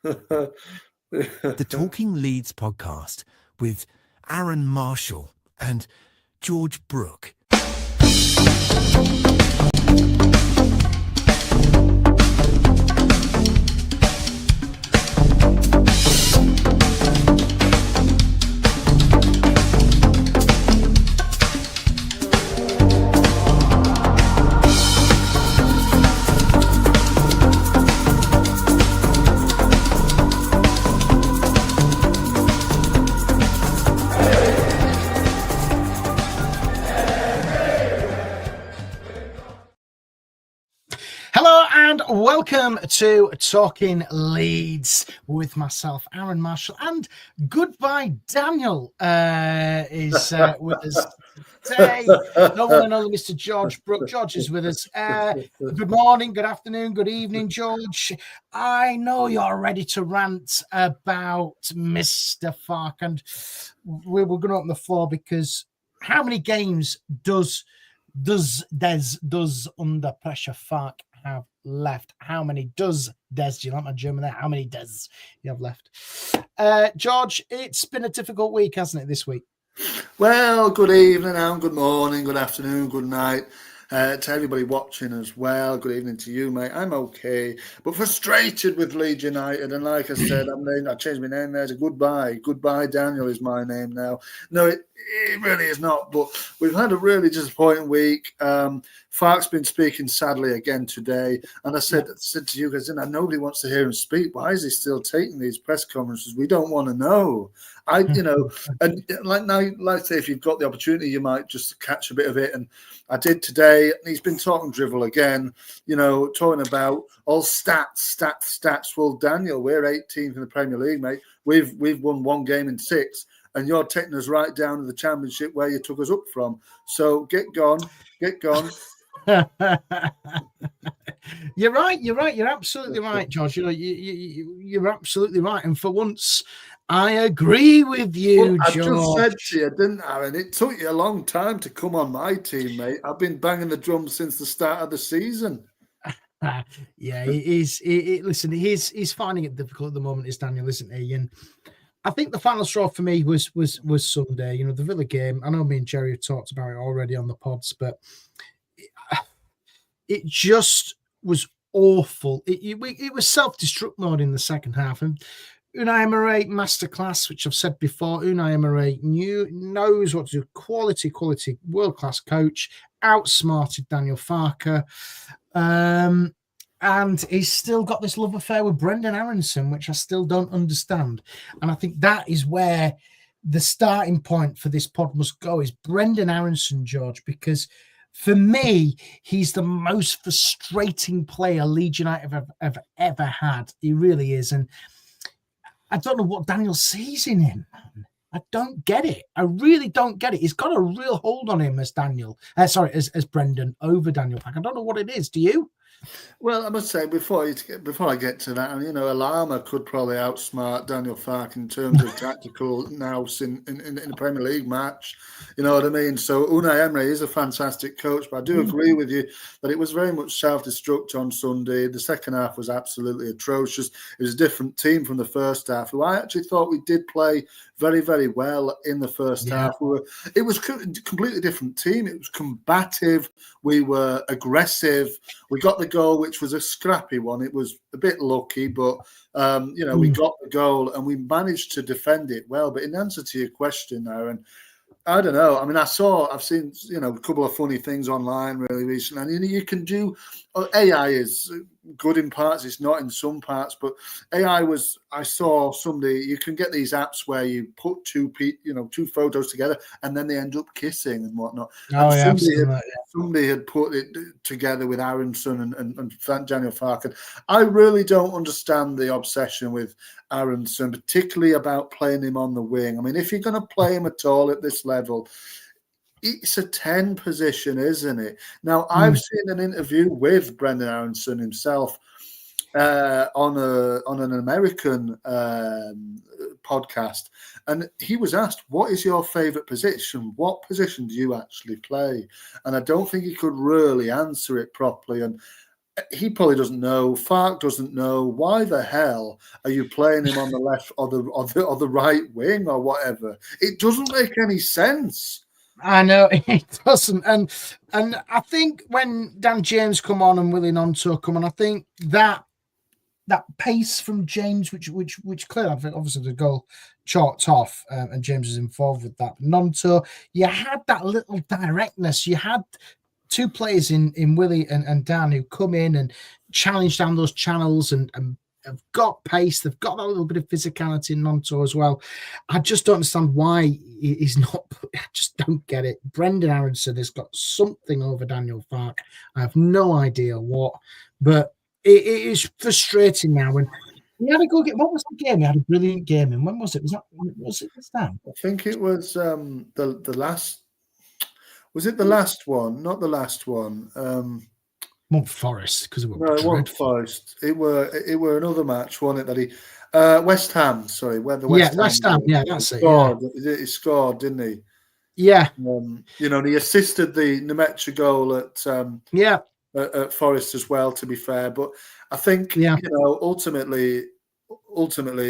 The Talking Leeds podcast with Aaron Marshall and George Brooke. Hello and welcome to Talking Leeds with myself, Aaron Marshall, and goodbye, Daniel is with us today. No one and only Mr. George Brooke. George is with us. Good morning, good afternoon, good evening, George. I know you're ready to rant about Mr. Fark, and we're going to open the floor because how many games does under pressure Fark have left? How many does Des? Do you like my German there? How many does you have left? George, it's been a difficult week, hasn't it, this week? Well, good evening and good morning, good afternoon, good night to everybody watching as well. Good evening to you, mate. I'm okay, but frustrated with Leeds United. And like I said, I changed my name there to Goodbye. Goodbye, Daniel is my name now. No, it really is not. But we've had a really disappointing week. Fark's been speaking sadly again today. And I said to you guys, nobody wants to hear him speak. Why is he still taking these press conferences? We don't want to know. And like I say, if you've got the opportunity, you might just catch a bit of it. And I did today. He's been talking drivel again, talking about all stats. Well, Daniel, we're 18th in the Premier League, mate. We've won one game in 6, and you're taking us right down to the Championship where you took us up from. So get gone. You're right. You're absolutely right, George. You're absolutely right. And for once, I agree with you, George. I just said to you, didn't I? And it took you a long time to come on my team, mate. I've been banging the drum since the start of the season. Yeah, he's finding it difficult at the moment, is Daniel, isn't he? And I think the final straw for me was Sunday. The Villa game. I know me and Jerry have talked about it already on the pods, but it just was awful. It was self-destruct mode in the second half. And Unai Emery, masterclass, which I've said before. Unai Emery knows what to do. Quality, world-class coach. Outsmarted Daniel Farke. And he's still got this love affair with Brendan Aronson, which I still don't understand. And I think that is where the starting point for this pod must go, is Brendan Aronson, George, because for me, he's the most frustrating player Leeds United have ever had. He really is. And I don't know what Daniel sees in him, man. I don't get it. I really don't get it. He's got a real hold on him as Brendan over Daniel Farke. I don't know what it is. Do you? Well, I must say, before I get to that, Alama could probably outsmart Daniel Farke in terms of tactical nous in the Premier League match. You know what I mean? So Unai Emery is a fantastic coach, but I do agree with you that it was very much self-destruct on Sunday. The second half was absolutely atrocious. It was a different team from the first half, who I actually thought we did play very, very well in the first half. It was a completely different team. It was combative. We were aggressive. We got the goal, which was a scrappy one. It was a bit lucky, but we got the goal and we managed to defend it well. But in answer to your question, Aaron, I don't know. I mean, I've seen, a couple of funny things online really recently. And, you can do, AI is good in parts, it's not in some parts, but I saw somebody, you can get these apps where you put two photos together and then they end up kissing and whatnot. Somebody had put it together with Aronson and Daniel Farke. I really don't understand the obsession with Aronson, particularly about playing him on the wing. I mean, if you're going to play him at all at this level, it's a 10 position, isn't it? Now, I've seen an interview with Brendan Aronson himself on an American podcast, and he was asked, what is your favourite position? What position do you actually play? And I don't think he could really answer it properly. And he probably doesn't know. Fark doesn't know. Why the hell are you playing him on the left or the right wing or whatever? It doesn't make any sense. I know it doesn't, and I think when Dan James come on and Willie Gnonto come on, I think that pace from James, which clearly obviously the goal chalked off, and James is involved with that. Gnonto, you had that little directness. You had two players in Willie and Dan who come in and challenge down those channels and have got pace. They've got that little bit of physicality in Gnonto as well. I just don't understand why he's not. I just don't get it. Brendan Aronson has got something over Daniel Farke. I have no idea what, but it is frustrating now. When he had a good game. What was the game? He had a brilliant game. And when was it? Was it this time? I think it was the last. Was it the last one? Not the last one. Not Forest, because it No, it wasn't Forest. It were another match, wasn't it? That he West Ham. Sorry, where the West Ham. Yeah, that's it. Scored. Yeah. He scored, didn't he? Yeah. And he assisted the Nemecha goal at Forest as well. To be fair, but I think ultimately,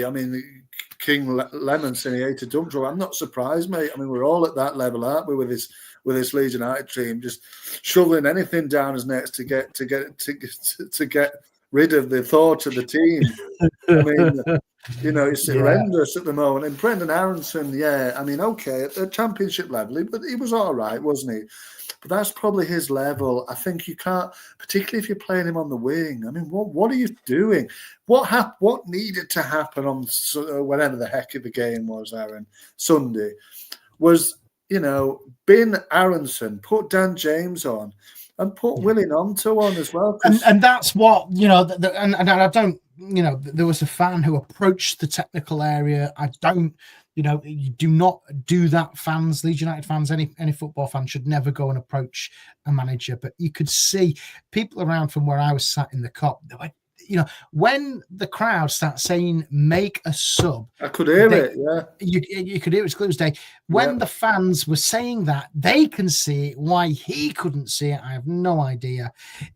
I mean, King Lemon saying he ate a dump truck. I'm not surprised, mate. I mean, we're all at that level, aren't we? With this Leeds United team, just shoveling anything down his necks to get rid of the thought of the team. I mean, it's horrendous at the moment. And Brendan Aronson, I mean, okay, at the championship level, but he was all right, wasn't he? But that's probably his level. I think you can't, particularly if you're playing him on the wing. I mean, what are you doing? What needed to happen on whatever the heck of the game was, Aaron, Sunday, was, bin Aronson, put Dan James on, and put Willie Gnonto on as well. And that's what, and I don't, there was a fan who approached the technical area. I don't, you do not do that, fans, Leeds United fans, any football fan should never go and approach a manager. But you could see people around from where I was sat in the Kop, they were, when the crowd start saying make a sub, I could hear it. Yeah, you could hear it. It's clear as day. When the fans were saying that, they can see it. Why he couldn't see it, I have no idea.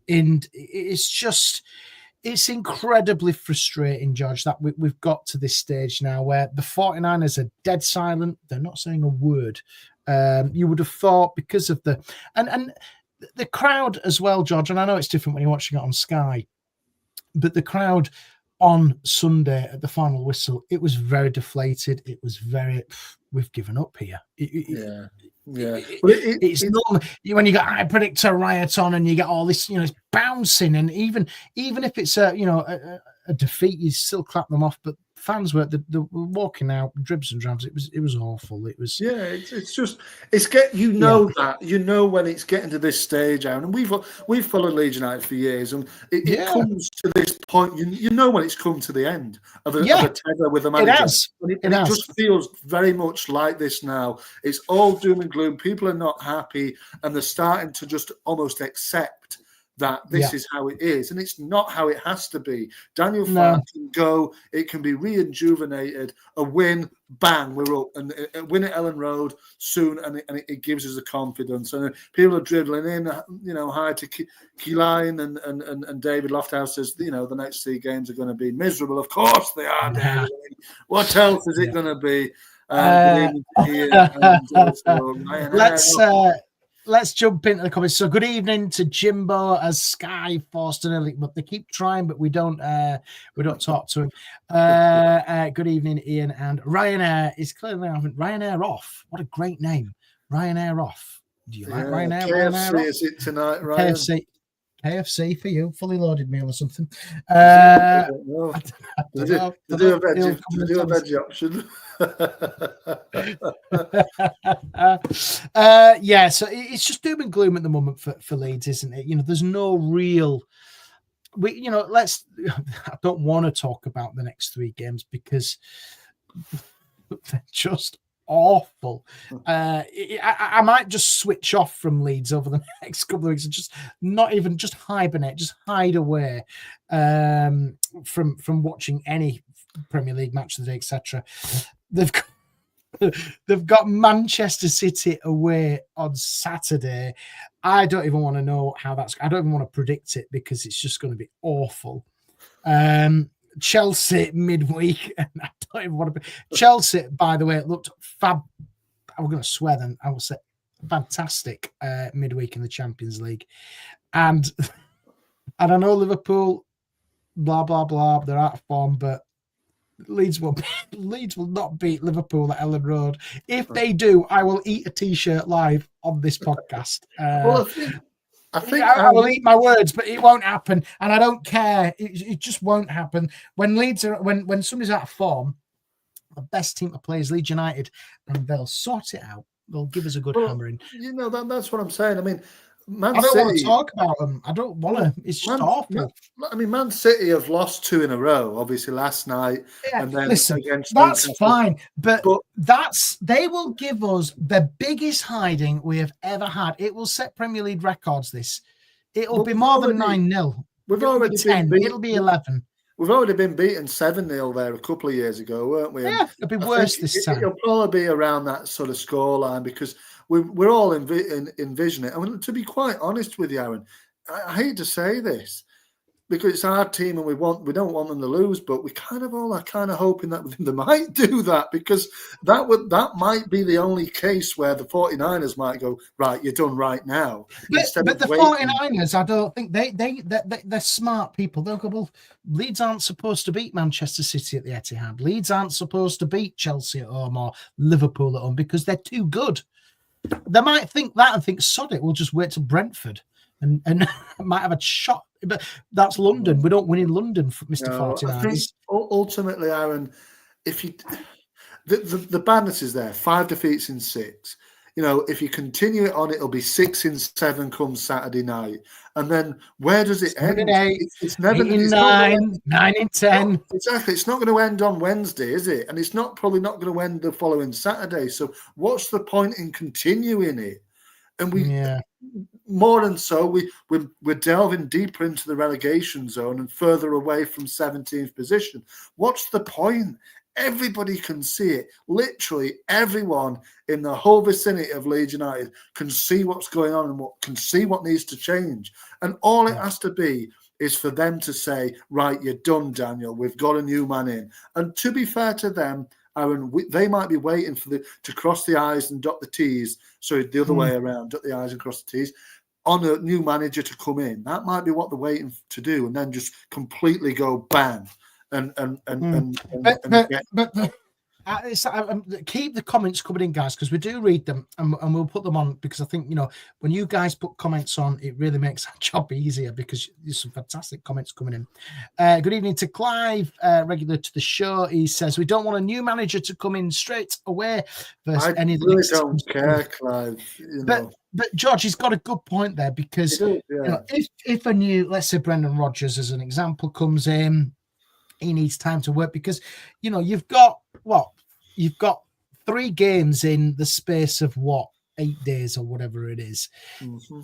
And it's incredibly frustrating, George, that we've got to this stage now where the 49ers are dead silent. They're not saying a word. You would have thought because of and the crowd as well, George. And I know it's different when you're watching it on Sky. But the crowd on Sunday at the final whistle, it was very deflated. It was very, we've given up here. Yeah. It's normal when you got I predict a riot on and you get all this, it's bouncing, and even if it's a defeat, you still clap them off. But fans were walking out dribs and drabs. It was awful. It was that when it's getting to this stage, Aaron, and we've followed Leeds United for years, and it comes to this point. You know when it's come to the end of a tether with a manager. It just feels very much like this now. It's all doom and gloom. People are not happy, and they're starting to just almost accept that this is how it is, and it's not how it has to be. Daniel Farke can go, it can be rejuvenated, a win, bang, we're up, and a win at Ellen Road soon, and it gives us the confidence. And people are dribbling in, hi to Keyline and David Lofthouse says, the next 3 games are going to be miserable. Of course they are, David. What else is it going to be? Let's jump into the comments. So good evening to Jimbo as Sky Forster Early, but they keep trying, but we don't talk to him. Good evening, Ian, and Ryanair is clearly Ryanair off. What a great name, Ryanair off. Do you like Ryanair? KFC Ryanair is it tonight, Ryan? KFC for you, fully loaded meal or something. They do a veggie option. So it's just doom and gloom at the moment for Leeds, isn't it? There's no real. I don't want to talk about the next 3 games because they're just awful. I might just switch off from Leeds over the next couple of weeks and just hibernate, just hide away from watching any Premier League match of the day, etc. They've got Manchester City away on Saturday. I don't even want to know how that's. I don't even want to predict it because it's just going to be awful. Chelsea midweek, and I don't even want to. Chelsea, by the way, it looked fab. I'm going to swear then. I will say fantastic midweek in the Champions League, and I know Liverpool, blah blah blah. They're out of form, but Leeds will not beat Liverpool at Ellen Road. If they do, I will eat a T-shirt live on this podcast. Well, I think I will eat my words, but it won't happen, and I don't care. It just won't happen. When Leeds are when somebody's out of form, the best team to play is Leeds United, and they'll sort it out. They'll give us a good hammering. That's what I'm saying. I mean, Man I don't City, want to talk about them. I don't want to. It's just awful. Man City have lost 2 in a row, obviously last night, and then listen, against that's Newcastle. fine, but they will give us the biggest hiding we have ever had. It will set Premier League records. It'll be more than 9-0. It'll be 10. It'll be 11. We've already been beaten 7-0 there a couple of years ago, weren't we? Yeah, it'll be worse this time. It'll probably be around that sort of scoreline because we're all envisioning it. I mean, to be quite honest with you, Aaron, I hate to say this because it's our team and we don't want them to lose, but we kind of all are kind of hoping that they might do that because that might be the only case where the 49ers might go, right, you're done right now. But the 49ers, I don't think they're smart people. They'll go, well, Leeds aren't supposed to beat Manchester City at the Etihad. Leeds aren't supposed to beat Chelsea at home or Liverpool at home because they're too good. They might think that and think, sod it, we'll just wait till Brentford and might have a shot. But that's London. We don't win in London, Mr. 49ers. I think ultimately, Aaron, if you the badness is there, 5 defeats in 6. If you continue it on, it'll be 6 in 7 come Saturday night. And then where does it end? 8, it's never 8 in 9, 9 in 10. Exactly. It's not going to end on Wednesday, is it? And it's probably not going to end the following Saturday. So what's the point in continuing it? And more than so, we're delving deeper into the relegation zone and further away from 17th position. What's the point? Everybody can see it. Literally everyone in the whole vicinity of Leeds United can see what's going on and can see what needs to change. And all it has to be is for them to say, right, you're done, Daniel. We've got a new man in. And to be fair to them, Aaron, they might be waiting for to cross the I's and dot the T's. Sorry, the other way around, dot the I's and cross the T's. On a new manager to come in. That might be what they're waiting to do, and then just completely go bang. Keep the comments coming in, guys, because we do read them and we'll put them on because I think when you guys put comments on, it really makes our job easier because there's some fantastic comments coming in. Good evening to Clive, regular to the show. He says we don't want a new manager to come in straight away. I really don't care, Clive. But George, he's got a good point there because if a new, let's say Brendan Rodgers as an example, comes in. He needs time to work because, you've got 3 games in the space of 8 days or whatever it is. Mm-hmm.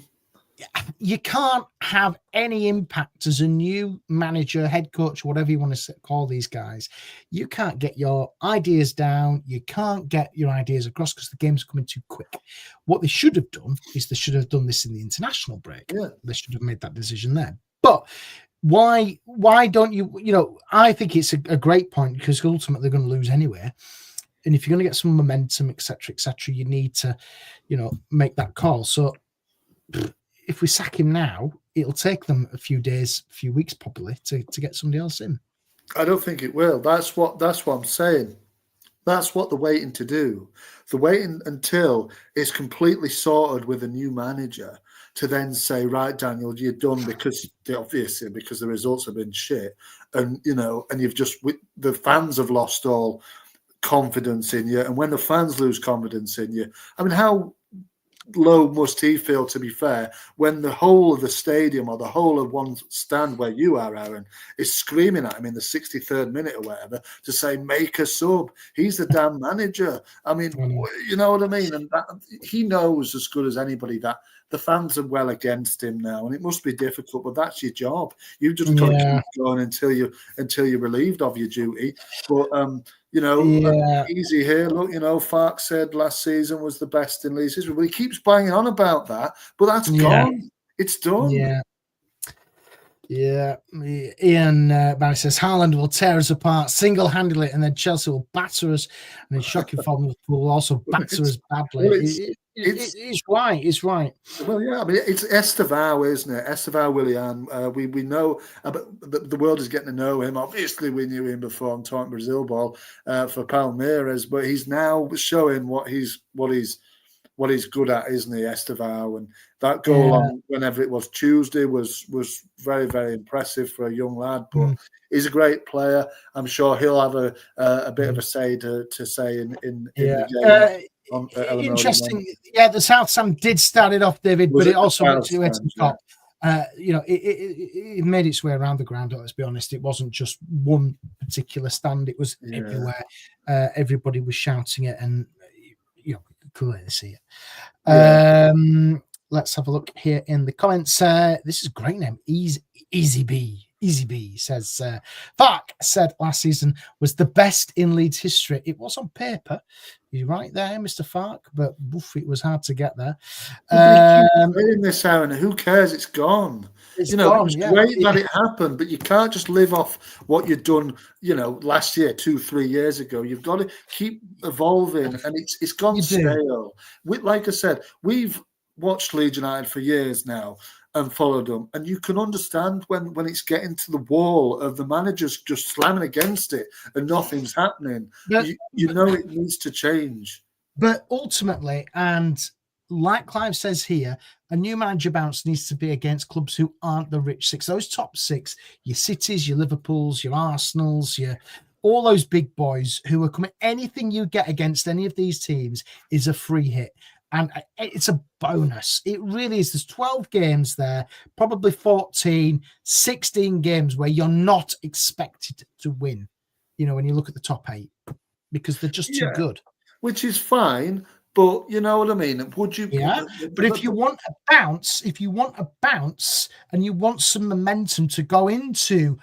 You can't have any impact as a new manager, head coach, whatever you want to call these guys. You can't get your ideas down. You can't get your ideas across because the game's coming too quick. What they should have done is they should have done this in the international break. Yeah. They should have made that decision there. But why don't you, I think it's a great point because ultimately they're going to lose anyway. And if you're going to get some momentum, et cetera, you need to, make that call. So if we sack him now, it'll take them a few days, a few weeks probably to get somebody else in. I don't think it will. That's what I'm saying. That's what they're waiting to do. They're waiting until it's completely sorted with a new manager to then say, right, Daniel, you're done because the results have been shit. And, and the fans have lost all confidence in you. And when the fans lose confidence in you, I mean, how low must he feel, to be fair, when the whole of the stadium or the whole of one stand where you are, Aaron, is screaming at him in the 63rd minute or whatever to say, make a sub. He's the damn manager. I mean, you know what I mean? And he knows as good as anybody that the fans are well against him now, and it must be difficult. But that's your job. You've just got to keep going until you're relieved of your duty. But easy here. Look, Fark said last season was the best in Leeds history. Well, he keeps banging on about that, but that's gone. It's done. Yeah. Ian Barry says Haaland will tear us apart single-handedly, and then Chelsea will batter us, and in shocking form will also batter us badly. Well, it's right. It's right. Well, yeah. I mean, it's Estevao, isn't it? Estevao Willian. We know, but the world is getting to know him. Obviously, we knew him before. I'm talking Brazil ball for Palmeiras, but he's now showing what he's good at, isn't he, Estevao? And that goal on whenever it was Tuesday was very, very impressive for a young lad. But he's a great player. I'm sure he'll have a bit of a say to say in the game. Interesting. The South Sam did start it off, David, but it also went to the top. It made its way around the ground. Let's be honest, it wasn't just one particular stand; it was everywhere. Everybody was shouting it, and you could clearly see it. Let's have a look here in the comments. This is a great name, Easy B says, Fark said last season was the best in Leeds history. It was on paper. You're right there, Mr. Fark, but it was hard to get there. In this, Aaron, who cares? It's gone. It's gone, it's great that it happened, but you can't just live off what you've done, last year, 2-3 years ago. You've got to keep evolving, and it's gone stale. Like I said, we've watched Leeds United for years now and followed them, and you can understand when it's getting to the wall of the managers just slamming against it and nothing's happening. It needs to change. But ultimately, and like Clive says here, a new manager bounce needs to be against clubs who aren't the rich six. Those top six, your Cities, your Liverpools, your Arsenals, all those big boys who are coming. Anything you get against any of these teams is a free hit. And it's a bonus. It really is. There's 12 games there, probably 14, 16 games where you're not expected to win, when you look at the top 8, because they're just too good. Which is fine, but you know what I mean? Would you? Yeah, but if you want a bounce, and you want some momentum to go into,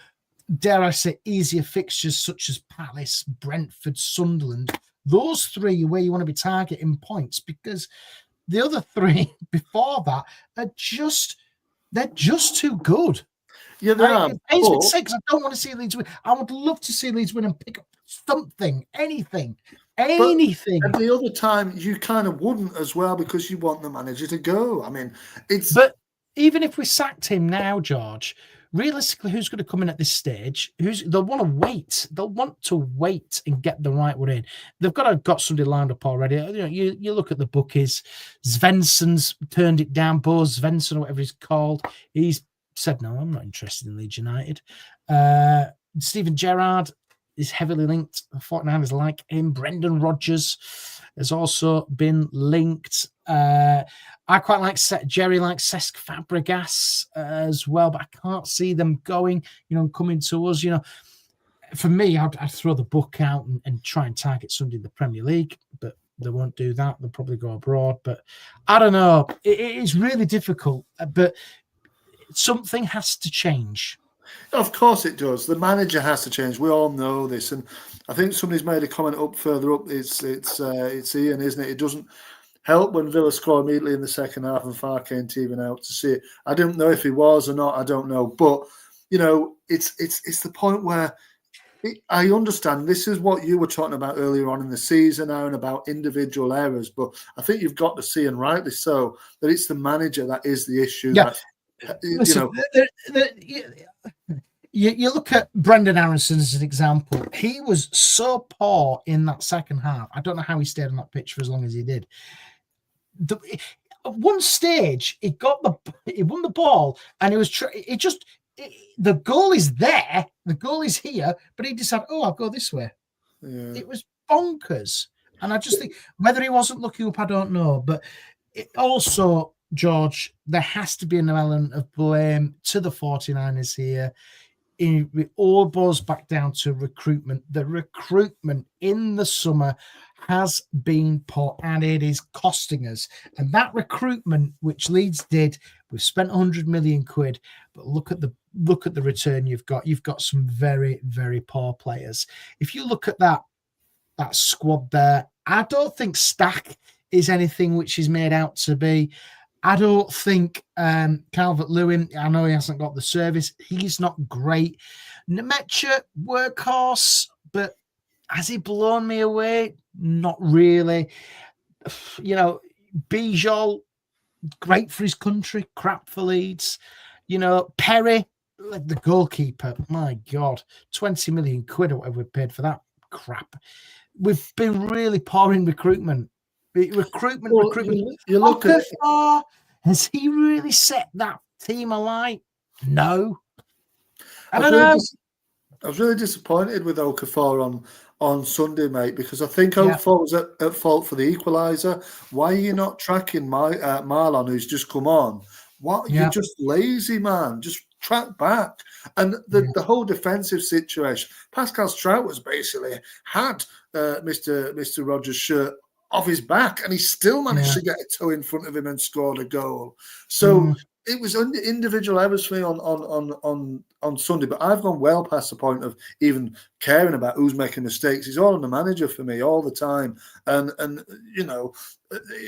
dare I say, easier fixtures such as Palace, Brentford, Sunderland, those 3 are where you want to be targeting points, because the other 3 before that are they're just too good. Yeah, they are. It pains me 6. I don't want to see Leeds win. I would love to see Leeds win and pick up something, anything. But at the other time, you kind of wouldn't as well, because you want the manager to go. I mean, But even if we sacked him now, George, realistically, who's going to come in at this stage? They'll want to wait. They'll want to wait and get the right one in. They've got somebody lined up already. You look at the bookies. Svensson's turned it down. Bo Svensson, or whatever he's called, he's said no. I'm not interested in Leeds United. Steven Gerrard is heavily linked. The 49ers like him. Brendan Rodgers has also been linked. I quite like Jerry likes Cesc Fabregas as well, but I can't see them going, coming to us. For me, I'd throw the book out and try and target somebody in the Premier League, but they won't do that. They'll probably go abroad. But I don't know. It is really difficult, but something has to change. Of course it does. The manager has to change. We all know this, and I think somebody's made a comment further up. It's Ian, isn't it? It doesn't help when Villa score immediately in the second half and Fark ain't even out to see it. I don't know if he was or not. I don't know, but it's the point where I understand. This is what you were talking about earlier on in the season, Aaron, about individual errors. But I think you've got to see, and rightly so, that it's the manager that is the issue. Yeah. Listen, you look at Brendan Aronson as an example. He was so poor in that second half. I don't know how he stayed on that pitch for as long as he did. At one stage, he won the ball, and the goal is there, the goal is here, but he decided, I'll go this way. Yeah. It was bonkers, and I just think whether he wasn't looking up, I don't know. But also, George, there has to be an element of blame to the 49ers here. it all boils back down to recruitment. The recruitment in the summer has been poor, and it is costing us. And that recruitment, which Leeds did, we've spent 100 million quid, but look at the return you've got. You've got some very, very poor players. If you look at that squad there, I don't think Stack is anything which is made out to be. I don't think Calvert-Lewin, I know he hasn't got the service. He's not great. Nemecha, workhorse, but has he blown me away? Not really. You know, Bijol, great for his country, crap for Leeds. You know, Perry, like the goalkeeper, my God, 20 million quid or whatever we paid for that crap. We've been really poor in recruitment. Recruitment. You look at it. Has he really set that team alight? No. I was really disappointed with Okafor on Sunday, mate, because I think Okafor was at fault for the equaliser. Why are you not tracking Marlon, who's just come on? What? You're just lazy, man. Just track back. And the whole defensive situation, Pascal Strout basically had Mr. Rogers' shirt off his back, and he still managed to get a toe in front of him and scored a goal. So it was individual errors for me on Sunday, but I've gone well past the point of even caring about who's making mistakes. He's all on the manager for me all the time, and you know,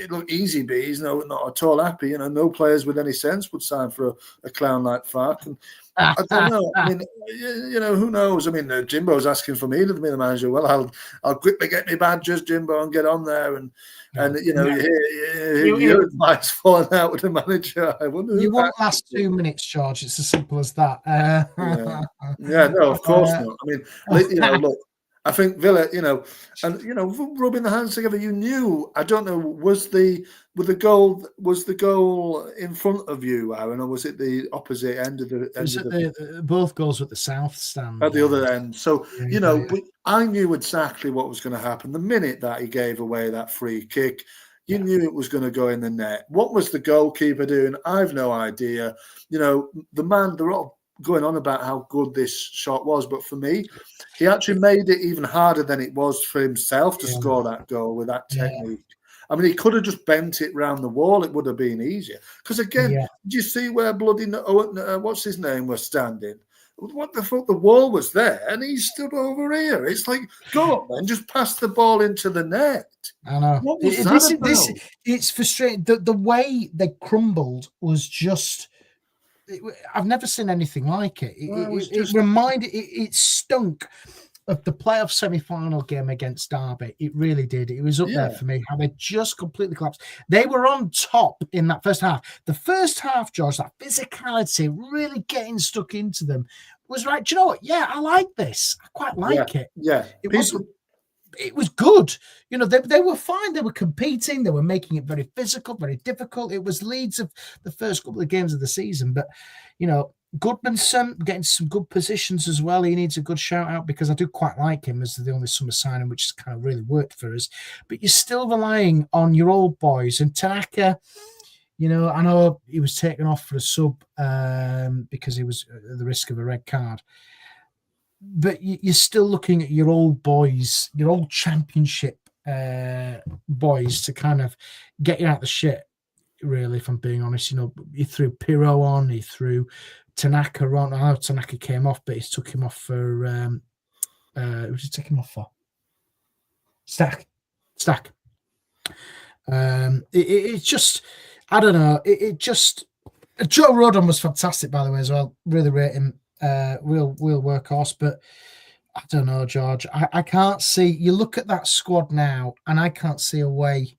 look, easy bees, no, not at all happy. You know, no players with any sense would sign for a clown like Fark. And I don't know. I mean, you know, who knows? I mean, Jimbo's asking for me to be the manager. Well, I'll quickly get me badges, Jimbo, and get on there. And you know, you hear your advice falling out with the manager. I wonder. You won't last 2 minutes, George. It's as simple as that. No, of course not. I mean, you know, look. I think Villa, you know, and you know, rubbing the hands together. You knew. I don't know. Was the goal in front of you, Aaron, or was it the opposite end of the? Both goals at the south stand. At the other end. So you know, I knew exactly what was going to happen the minute that he gave away that free kick. You knew it was going to go in the net. What was the goalkeeper doing? I've no idea. You know, the man. They're all going on about how good this shot was, but for me, he actually made it even harder than it was for himself to score that goal with that technique. I mean, he could have just bent it round the wall. It would have been easier. Because again, did you see where bloody what's his name was standing? What the fuck? The wall was there, and he stood over here. It's like, go on, man, just pass the ball into the net. I know. What was that about? It's frustrating. The way they crumbled was just. I've never seen anything like it. It stunk of the playoff semi-final game against Derby. It really did. It was up there for me. How they just completely collapsed. They were on top in that first half. The first half, George, that physicality really getting stuck into them was right. Do you know what? Yeah, I like this. I quite like it. Yeah. It was good. You know, they were fine. They were competing. They were making it very physical, very difficult. It was Leeds of the first couple of games of the season. But, you know, Goodmanson getting some good positions as well. He needs a good shout out because I do quite like him as the only summer signing, which has kind of really worked for us. But you're still relying on your old boys. And Tanaka, you know, I know he was taken off for a sub because he was at the risk of a red card. But you're still looking at your old boys, your old championship boys to kind of get you out of the shit, really, if I'm being honest. You know, he threw Pirro on, he threw Tanaka on. I know Tanaka came off, but he took him off for... who did he take him off for? Stack. It's just... I don't know. It just... Joe Rodon was fantastic, by the way, as well. Really rate him. Real workhorse, but I don't know, George. I can't see. You look at that squad now, and I can't see a way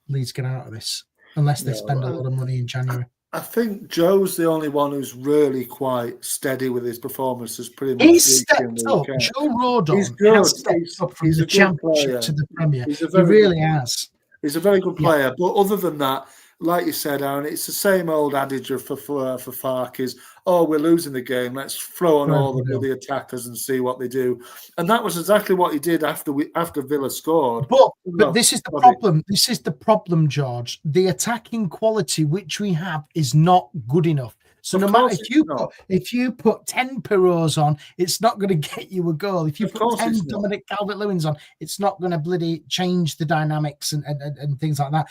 Leeds get out of this unless they spend a lot of money in January. I think Joe's the only one who's really quite steady with his performances. Pretty much, he's stepped up. Joe Rodon has stepped up from the Championship to the Premier. He really has. He's a very good player, but other than that, like you said, Aaron, it's the same old adage for Fark is, we're losing the game. Let's throw on all the attackers and see what they do. And that was exactly what he did after Villa scored. But this is the problem. This is the problem, George. The attacking quality which we have is not good enough. So Of no matter course it's not. if you put 10 Pirots on, it's not going to get you a goal. If you Of put course 10 it's not. Dominic Calvert-Lewins on, it's not going to bloody change the dynamics and things like that.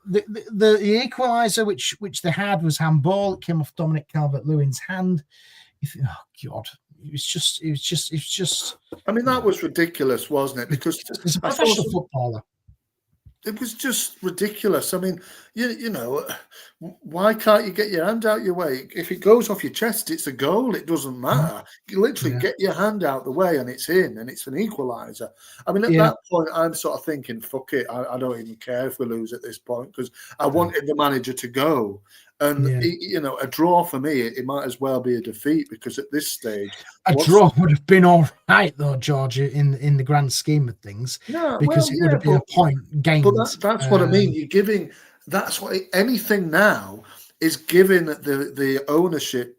The equaliser which they had was handball. It came off Dominic Calvert-Lewin's hand. You think, oh God, it was just. I mean, that was ridiculous, wasn't it? Because he's a I professional suppose footballer. it was just ridiculous. I mean, you know, why can't you get your hand out your way? If it goes off your chest, it's a goal. It doesn't matter. You literally get your hand out the way and it's in, and it's an equaliser. I mean, at that point, I'm sort of thinking, fuck it. I don't even care if we lose at this point because I wanted the manager to go. And, you know, a draw for me, it might as well be a defeat because at this stage... A draw would have been all right, though, George, in the grand scheme of things, because it would have been a point gained. But that's what I mean. You're giving... That's what... Anything now is giving the ownership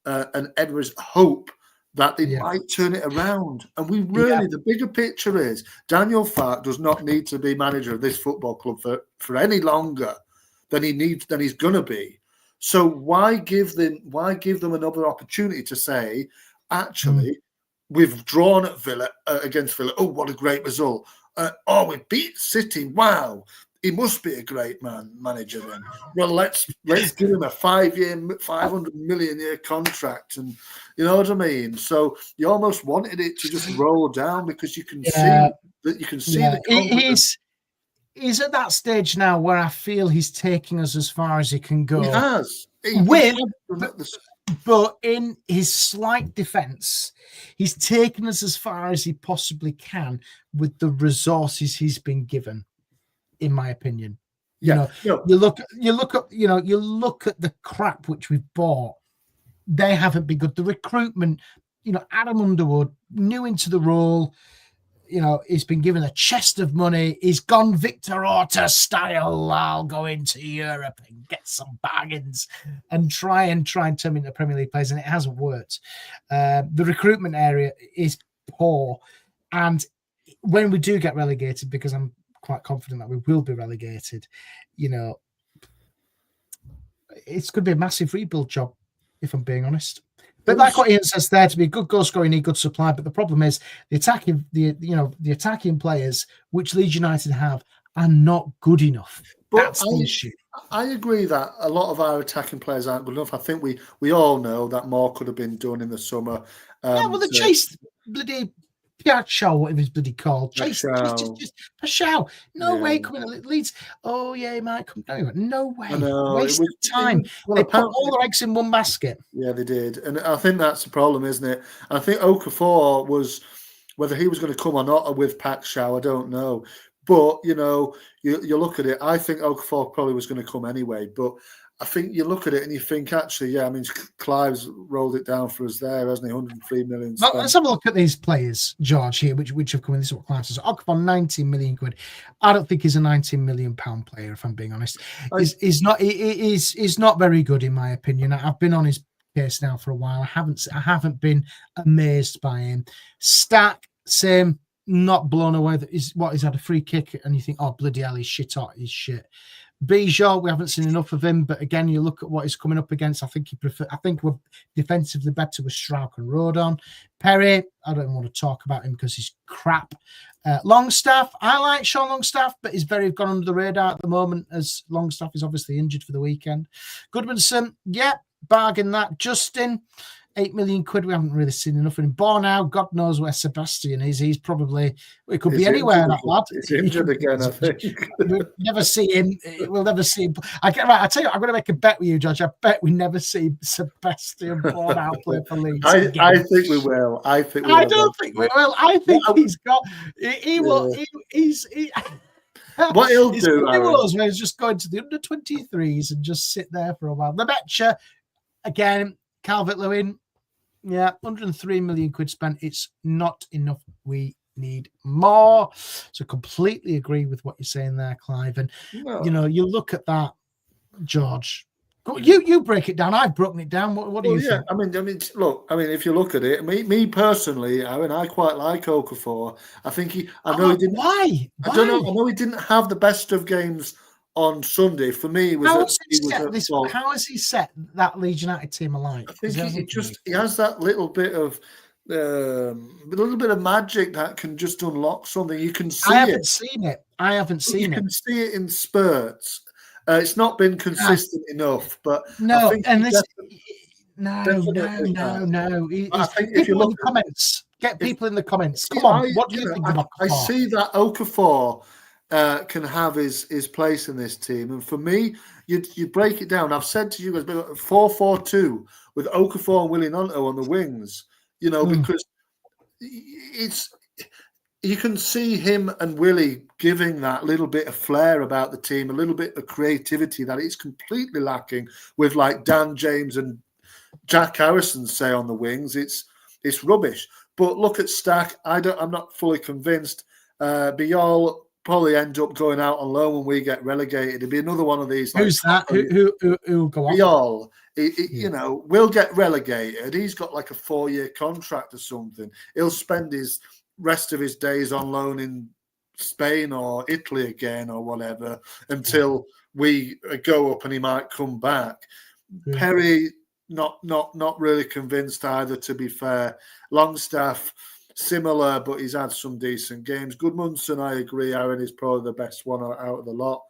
and Edwards hope that they might turn it around. And we really... The bigger picture is Daniel Farke does not need to be manager of this football club for any longer than he's going to be. So why give them another opportunity to say, actually, we've drawn at Villa against Villa. Oh, what a great result! Oh, we beat City. Wow, he must be a great manager then. Well, let's give him a 5-year, 500 million year contract, and you know what I mean. So you almost wanted it to just roll down because you can see that the confidence. He's at that stage now where I feel he's taking us as far as he can go. He has. But in his slight defence, he's taken us as far as he possibly can with the resources he's been given, in my opinion. You look at the crap which we've bought. They haven't been good. The recruitment, Adam Underwood, new into the role. He's been given a chest of money. He's gone Victor Orta style. I'll go into Europe and get some bargains and try and turn him into Premier League players, and it hasn't worked. The recruitment area is poor, and when we do get relegated, because I'm quite confident that we will be relegated, it's going to be a massive rebuild job, if I'm being honest. But like what Ian says there, to be a good goal scorer, you need good supply. But the problem is the attacking players, which Leeds United have, are not good enough. That's the issue. I agree that a lot of our attacking players aren't good enough. I think we all know that more could have been done in the summer. They chased bloody Piaccio, whatever he's bloody called. Piaccio. No way coming to Leeds. Oh, yeah, he might come down. No way. Waste of time. They put all their eggs in one basket. Yeah, they did. And I think that's the problem, isn't it? I think Okafor was, whether he was going to come or not with Piaccio, I don't know. But, you look at it, I think Okafor probably was going to come anyway. But I think you look at it and you think, actually, Clive's rolled it down for us there, hasn't he? 103 million. Well, let's have a look at these players, George, here, which have come in. This is what Clive says. Okafor, 19 million quid. I don't think he's a 19 million pound player, if I'm being honest. He's not very good, in my opinion. I've been on his case now for a while. I haven't been amazed by him. Stack, same. Not blown away that he's had a free kick, and you think, oh, bloody hell, he's shit hot, he's shit. Bijou, we haven't seen enough of him, but again, you look at what he's coming up against. I think we're defensively better with Strauch and Rodon. Perry, I don't want to talk about him because he's crap. Longstaff, I like Sean Longstaff, but he's very gone under the radar at the moment as Longstaff is obviously injured for the weekend. Goodmanson, bargain that. Justin, 8 million quid. We haven't really seen enough of him. Bornau, God knows where Sebastian is. He's probably, it could be anywhere, that lad. He's injured again, I think. We'll never see him. We'll never see him. I tell you what, I'm going to make a bet with you, George. I bet we never see Sebastian Bornau play for Leeds. I think we will. I don't think we will. I think he's got. He will. He's. What he'll do, where he's just going to the under 23s and just sit there for a while. The betcha, again, Calvert-Lewin. Yeah, 103 million quid spent. It's not enough. We need more. So completely agree with what you're saying there, Clive. And you look at that, George. You break it down. I've broken it down. What do you think? I mean, look. If you look at it, me personally, I quite like Okafor. I think he. I know he didn't. Why? I don't know. I know he didn't have the best of games on Sunday, for me, was how has he set that Leeds United team alight? I think he has that little bit of magic that can just unlock something. You can see I haven't seen it. You can see it in spurts. It's not been consistent enough, but no, I think and this. No. I think If you look in the comments, get people in the comments. Come on, what do you think of Okafor? I see that Okafor can have his place in this team, and for me, you break it down. I've said to you guys, 4-4-2 with Okafor and Willie Gnonto on the wings. Because you can see him and Willie giving that little bit of flair about the team, a little bit of creativity that it's completely lacking with like Dan James and Jack Harrison, say, on the wings. It's rubbish. But look at Stack. I'm not fully convinced. Biol probably end up going out on loan when we get relegated. It'd be another one of these. Who's that? Who'll go on? Biol. We'll get relegated. He's got like a 4-year contract or something. He'll spend his rest of his days on loan in Spain or Italy again or whatever until we go up, and he might come back. Yeah. Perry, not really convinced either, to be fair. Longstaff, similar, but he's had some decent games. Goodmanson, I agree, Aaron, is probably the best one out of the lot.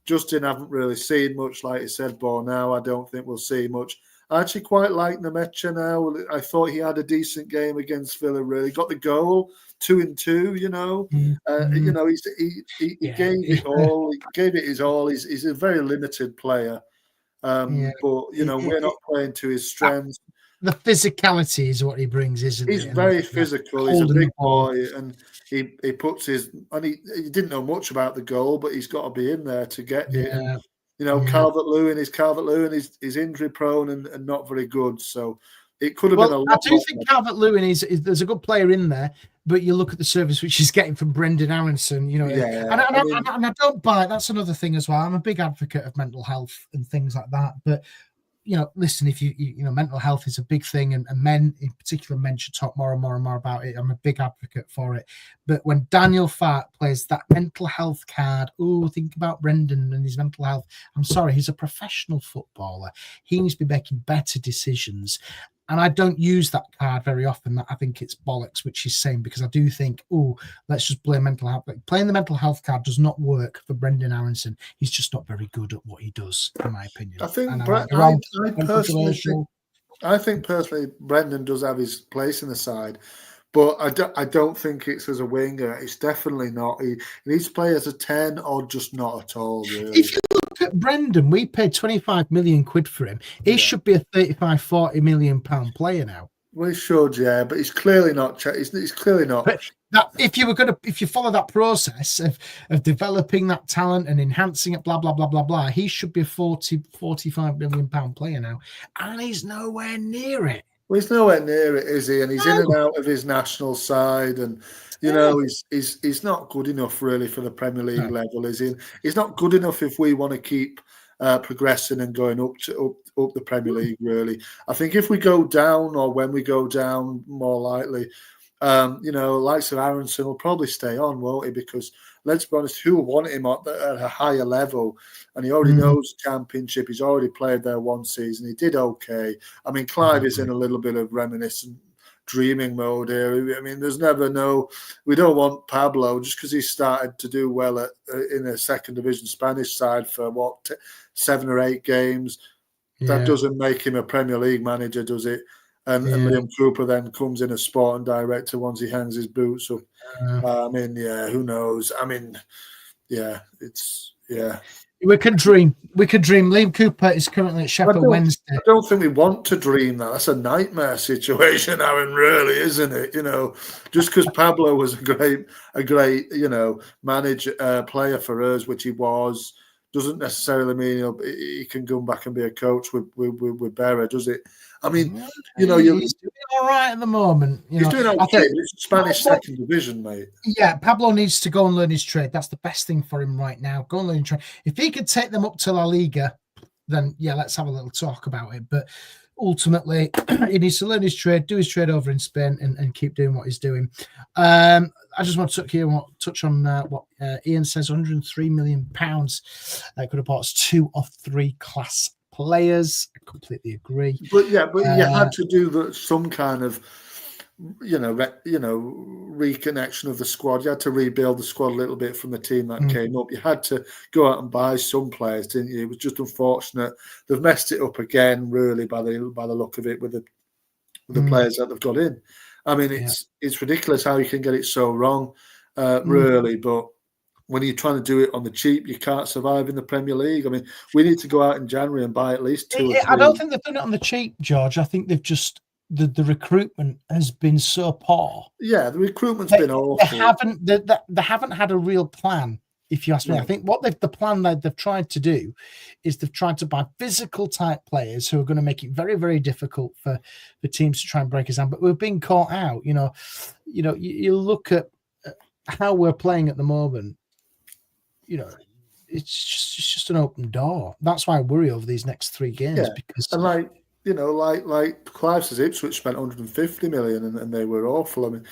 Justin, haven't really seen much, like you said, now. I don't think we'll see much. I actually quite like Nemecha now. I thought he had a decent game against Villa, really. Got the goal, 2-2, He gave it all. He gave it his all. He's a very limited player. But, we're not playing to his strengths. The physicality is what he brings, isn't it? He's very physical. He's a big boy, and he puts his... And he didn't know much about the goal, but he's got to be in there to get it. And, Calvert-Lewin is Calvert-Lewin. He's injury-prone and not very good, so it could have been a lot. I do think Calvert-Lewin is there's a good player in there, but you look at the service which he's getting from Brendan Aronson, and I don't buy it. That's another thing as well. I'm a big advocate of mental health and things like that, but listen, if you mental health is a big thing, and men, in particular, men should talk more and more and more about it. I'm a big advocate for it. But when Daniel Farke plays that mental health card, think about Brendan and his mental health. I'm sorry, he's a professional footballer. He needs to be making better decisions. And I don't use that card very often. I think it's bollocks, which he's saying, because I do think, let's just play mental health. Like, playing the mental health card does not work for Brendan Aronson. He's just not very good at what he does, in my opinion. I think personally, Brendan does have his place in the side, but I don't think it's as a winger. It's definitely not. He needs to play as a 10 or just not at all, really. If you look at Brendan, we paid 25 million quid for him. He should be a 35, 40 million pound player now. Well, he should, yeah, but he's clearly not. He's clearly not. But if you follow that process of developing that talent and enhancing it, blah blah blah blah blah, he should be a 40, 45 million pound player now, and he's nowhere near it. Well, he's nowhere near it, is he? And he's in and out of his national side, and he's not good enough really for the Premier League level, is he? He's not good enough if we want to keep progressing and going up the Premier League. Really, I think if we go down, or when we go down, more likely, likes of Aronson will probably stay on, won't he? Because let's be honest, who will want him at a higher level? And he already knows the Championship. He's already played there one season. He did okay. I mean, Clive is in a little bit of reminiscent dreaming mode here. I mean, we don't want Pablo just because he started to do well in a second division Spanish side for 7 or 8 games. Yeah. That doesn't make him a Premier League manager, does it? And Liam Cooper then comes in as sporting director once he hangs his boots up. Who knows? I mean, We could dream. Liam Cooper is currently at Sheffield Wednesday. I don't think we want to dream that. That's a nightmare situation, Aaron, really, isn't it? Just because Pablo was a great, manager, player for us, which he was, doesn't necessarily mean he can go back and be a coach with Berra, does it? I mean, he's doing all right at the moment. He's doing okay. It's Spanish second division, mate. Yeah, Pablo needs to go and learn his trade. That's the best thing for him right now. Go and learn his trade. If he could take them up to La Liga, then let's have a little talk about it. But ultimately, he needs to learn his trade, do his trade over in Spain, and keep doing what he's doing. I just want to touch on what Ian says. £103 million could have bought us 2 or 3 class players. I completely agree. But you had to do some kind of, reconnection of the squad. You had to rebuild the squad a little bit from the team that came up. You had to go out and buy some players, didn't you? It was just unfortunate. They've messed it up again, really, by the look of it, with the players that they've got in. I mean, it's ridiculous how you can get it so wrong, really. But when you're trying to do it on the cheap, you can't survive in the Premier League. I mean, we need to go out in January and buy at least 2 or 3. I don't think they've done it on the cheap, George. I think they've just the recruitment has been so poor. Yeah, the recruitment's been awful. They haven't had a real plan. If you ask me, I think the plan that they've tried to do is they've tried to buy physical type players who are going to make it very, very difficult for teams to try and break us down. But we're being caught out. You look at how we're playing at the moment. It's just an open door. That's why I worry over these next 3 games because. And like Clive says, Ipswich spent 150 million and they were awful. I mean,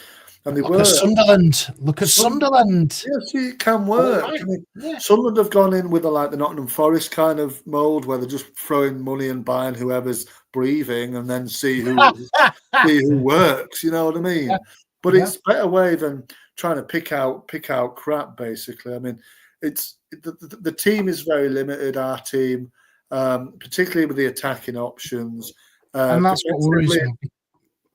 and they Look at Sunderland. Look at Sunderland. Yeah, see, it can work. Right. I mean, Sunderland have gone in with the Nottingham Forest kind of mould where they're just throwing money and buying whoever's breathing and then see who works. You know what I mean? Yeah. But it's a better way than trying to pick out crap. Basically, I mean, it's the team is very limited. Our team. Particularly with the attacking options. And that's what worries me.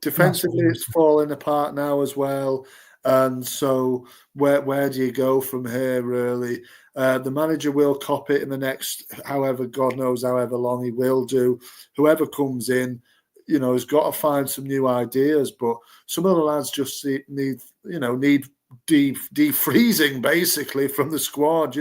Defensively, it's falling apart now as well. And so where do you go from here, really? The manager will cop it in the next, God knows however long he will do. Whoever comes in, has got to find some new ideas. But some of the lads just need defreezing basically from the squad,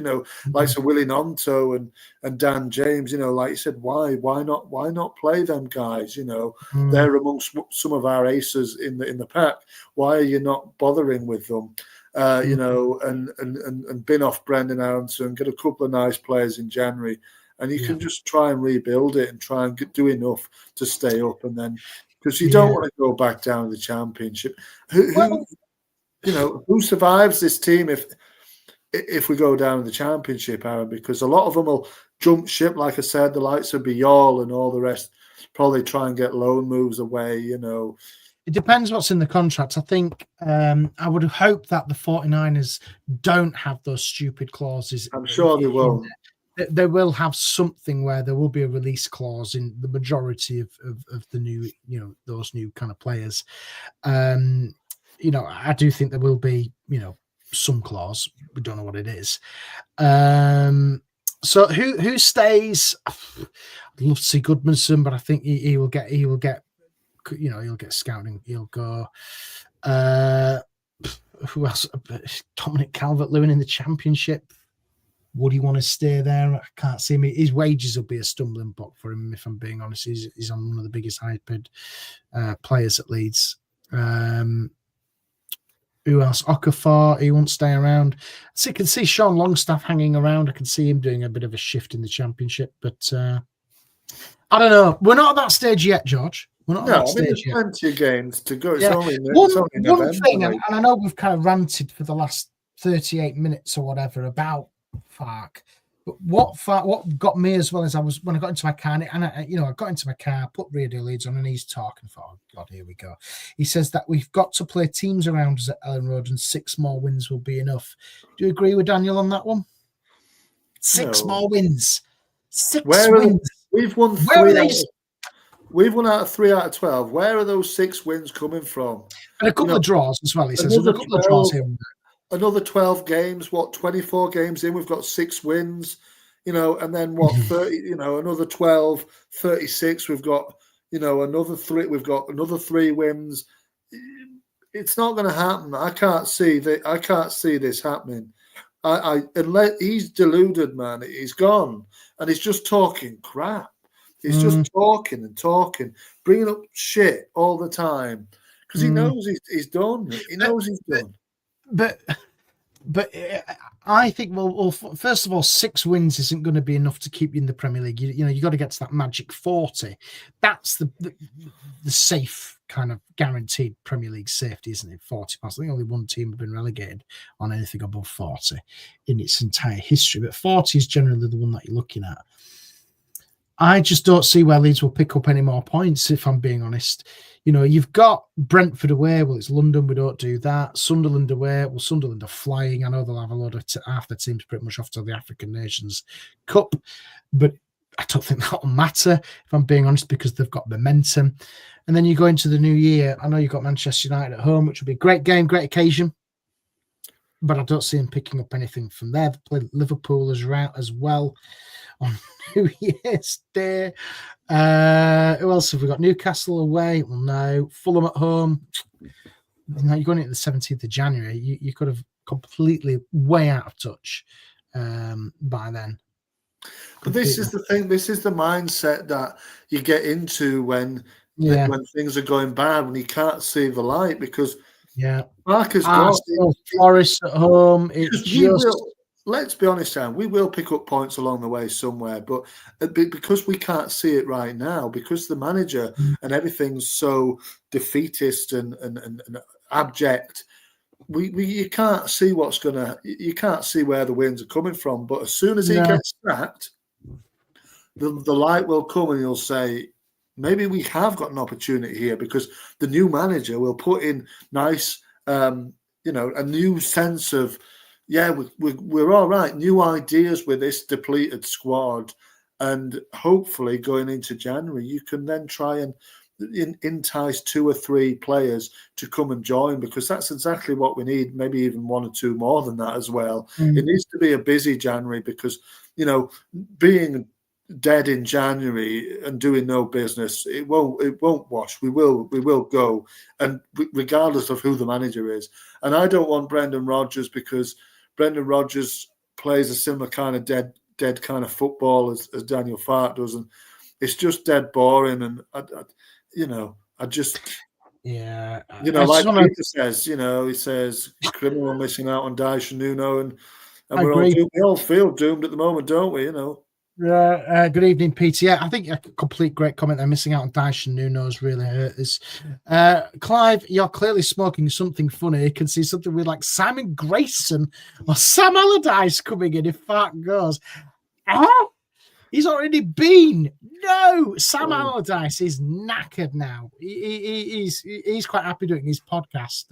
like Sir Willie Nonto and Dan James, like you said, why not play them guys? They're amongst some of our aces in the pack. Why are you not bothering with them? And bin off Brendan Aronson, get a couple of nice players in January, and you can just try and rebuild it and try and do enough to stay up, and then because you don't want to go back down to the Championship. Who survives this team if we go down to the Championship, Aaron? Because a lot of them will jump ship, like I said, the likes of Biol and all the rest, probably try and get loan moves away, It depends what's in the contract. I think I would hope that the 49ers don't have those stupid clauses. I'm sure they won't. They will have something where there will be a release clause in the majority of the new, those new kind of players. I do think there will be, some clause. We don't know what it is. So who stays? I'd love to see Goodmanson, but I think he will get, he'll get scouting. He'll go. Who else? Dominic Calvert-Lewin in the Championship. Would he want to stay there? I can't see him. His wages will be a stumbling block for him, if I'm being honest. He's on one of the biggest high-paid players at Leeds. Who else? Okafor, he won't stay around. So you can see Sean Longstaff hanging around. I can see him doing a bit of a shift in the Championship, but I don't know. We're not at that stage yet, George. We're not at that stage yet. Plenty of games to go. It's Yeah. only One thing, and I know we've kind of ranted for the last 38 minutes or whatever about Fark. But what got me as well is when I got into my car, and I got into my car, put Radio Leeds on, and he's talking. For oh God, here we go. He says that we've got to play teams around us at Ellen Road, and 6 more wins will be enough. Do you agree with Daniel on that one? 6 more wins. 6 wins. We've won 3. We've won out of 3 out of 12. Where are those 6 wins coming from? And a couple of draws as well. He says there's a couple of draws here. Another 12 games, 24 games in, we've got 6 wins, and then 30, another 12, 36, we've got, another 3, we've got another 3 wins. It's not going to happen. I can't see this happening. Unless he's deluded, man. He's gone and he's just talking crap. He's just talking and talking, bringing up shit all the time because he knows he's done. He knows he's done. But I think, well, first of all, 6 wins isn't going to be enough to keep you in the Premier League. You got to get to that magic 40. That's the safe kind of guaranteed Premier League safety, isn't it? 40 points. I think only one team have been relegated on anything above 40 in its entire history, but 40 is generally the one that you're looking at. I just don't see where Leeds will pick up any more points, if I'm being honest. You know, you've got Brentford away. Well, it's London. We don't do that. Sunderland away. Well, Sunderland are flying. I know they'll have a load of half the teams pretty much off to the African Nations Cup, but I don't think that'll matter, if I'm being honest, because they've got momentum. And then you go into the new year. I know you've got Manchester United at home, which will be a great game, great occasion, but I don't see them picking up anything from there. They play Liverpool as well on New Year's Day. Who else have we got? Newcastle away? Well, no. Fulham at home. Now you're going into the 17th of January. You could have completely way out of touch by then. But this is the thing. This is the mindset that you get into when things are going bad, when you can't see the light, because Marcus Forest at home. It's just. Let's be honest, Aaron, we will pick up points along the way somewhere, but because we can't see it right now, because the manager and everything's so defeatist and abject, you can't see you can't see where the winds are coming from. But as soon as he gets sacked, the light will come, and you'll say, maybe we have got an opportunity here, because the new manager will put in nice, a new sense of, we're all right. New ideas with this depleted squad, and hopefully going into January, you can then try and entice 2 or 3 players to come and join, because that's exactly what we need. Maybe even 1 or 2 more than that as well. It needs to be a busy January, because being dead in January and doing no business, it won't wash. We will go, and regardless of who the manager is. And I don't want Brendan Rodgers, because Brendan Rodgers plays a similar kind of dead kind of football as Daniel Farke does, and it's just dead boring. And like Peter says, he says criminal missing out on Dyche and Nuno, and we're all doomed. We all feel doomed at the moment, don't we? Good evening, Peter. Yeah, I think a complete great comment there. Missing out on Dyche and Nuno's really hurt us. Clive, you're clearly smoking something funny. You can see something with like Simon Grayson or Sam Allardyce coming in if Farke goes. He's already been. No, Sam Allardyce is knackered now. He's quite happy doing his podcast,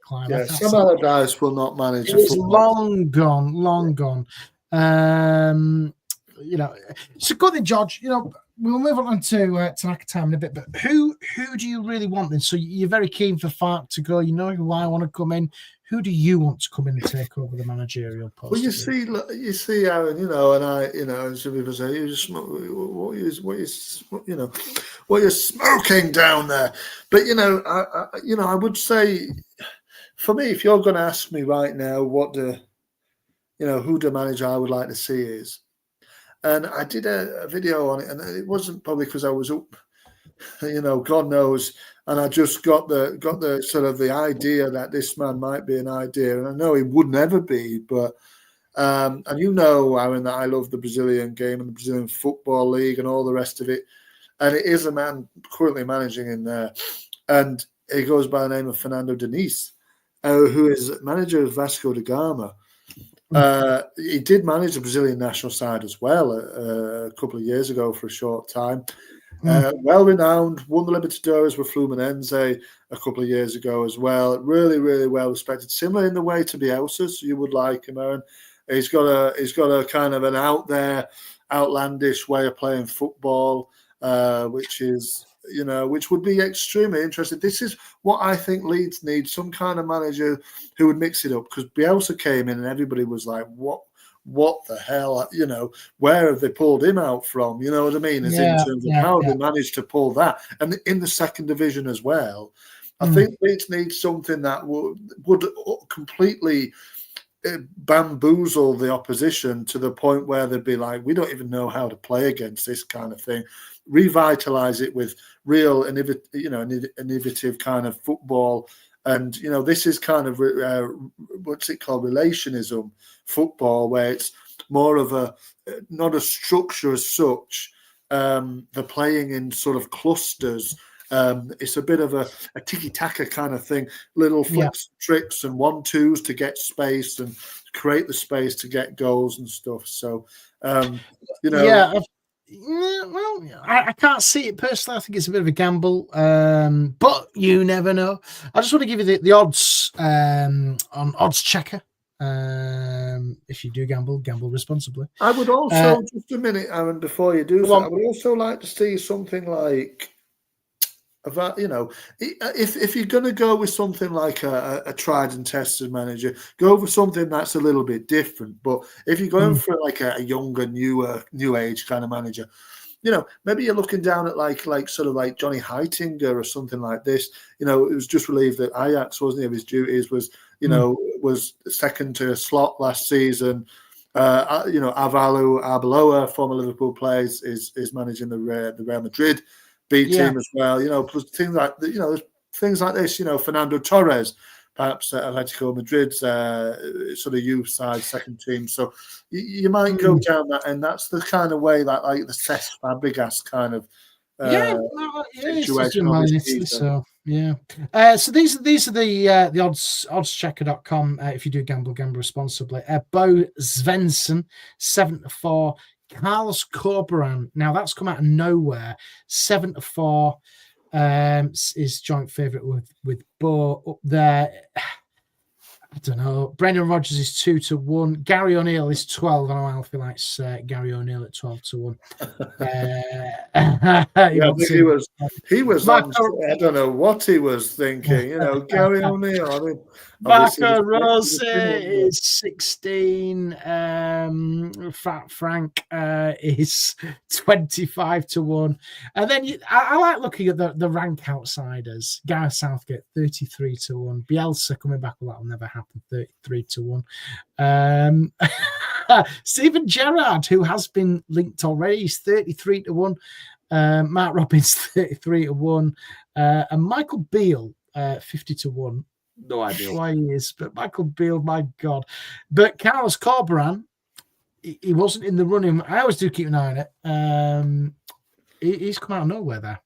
Clive. Yeah, Sam Allardyce will not manage a football. Long gone. So go then, George. We'll move on to Tanaka time in a bit. But who do you really want then? So you're very keen for Farke to go. You know who I want to come in. Who do you want to come in and take over the managerial post? Well, you see, Aaron. And I, some people say, what you're smoking down there. But I would say, for me, if you're going to ask me right now, who the manager I would like to see is. And I did a video on it, and it wasn't probably because I was up, God knows, and I just got the sort of the idea that this man might be an idea, and I know he would never be, but and Aaron, that I love the Brazilian game and the Brazilian Football League and all the rest of it, and it is a man currently managing in there, and he goes by the name of Fernando Diniz, who is manager of Vasco da Gama. He did manage the Brazilian national side as well a couple of years ago for a short time. Well-renowned, won the Libertadores with Fluminense a couple of years ago as well. Really, really well respected. Similar in the way to Bielsa, so you would like him, Aaron. He's got a kind of an out there, outlandish way of playing football, which is which would be extremely interesting. This is what I think Leeds need, some kind of manager who would mix it up, because Bielsa came in and everybody was like, what the hell, where have they pulled him out from? You know what I mean? In terms of how they managed to pull that. And in the second division as well, I think Leeds need something that would completely bamboozle the opposition to the point where they'd be like, we don't even know how to play against this kind of thing. Revitalize it with real innovative kind of football, and this is kind of what's it called, relationism football, where it's more of not a structure as such. They're playing in sort of clusters, It's a bit of a tiki-taka kind of thing, little flicks, tricks and 1-2s to get space and create the space to get goals and stuff. So, you know. Yeah, well, I can't see it personally. I think it's a bit of a gamble, but you never know. I just want to give you the odds on Odds Checker. If you do gamble responsibly. I would also, just a minute, Aaron, before you do so, I would also like to see something like that, you know, if you're going to go with something like a tried and tested manager, go for something that's a little bit different. But if you're going for like a younger, new age kind of manager, you know, maybe you're looking down at like sort of like Johnny Heitinger or something like this. You know, it was just relieved that Ajax, wasn't he, of his duties, was, you know, was second to a slot last season. You know, Avalu Arbeloa, former Liverpool player, is managing the Real Madrid B team as well, you know, plus things like things like this, you know, Fernando Torres, perhaps Atletico Madrid's sort of youth side second team. So you might go down that, and that's the kind of way that like the Cesc Fabregas kind of situation. So so these are the oddschecker.com. If you do gamble responsibly. Bo Svensson 7-4. Carlos Corberan, now that's come out of nowhere, 7-4, is joint favourite with Bo up there. I don't know. Brendan Rodgers is 2-1. Gary O'Neill is 12. I know Alfie likes Gary O'Neill at 12-1. He was on, I don't know what he was thinking. You know, Gary O'Neill. I mean, Marco Rose is 16. Fat Frank is 25-1. And then I like looking at the rank outsiders. Gareth Southgate 33-1. Bielsa coming back, well, that'll never happen. 33-1. Steven Gerrard, who has been linked already, he's 33-1. Mark Robbins 33-1. And Michael Beale 50-1. No idea why he is, but Michael Beale, my God. But Carlos Corberan, he wasn't in the running. I always do keep an eye on it. He's come out of nowhere there.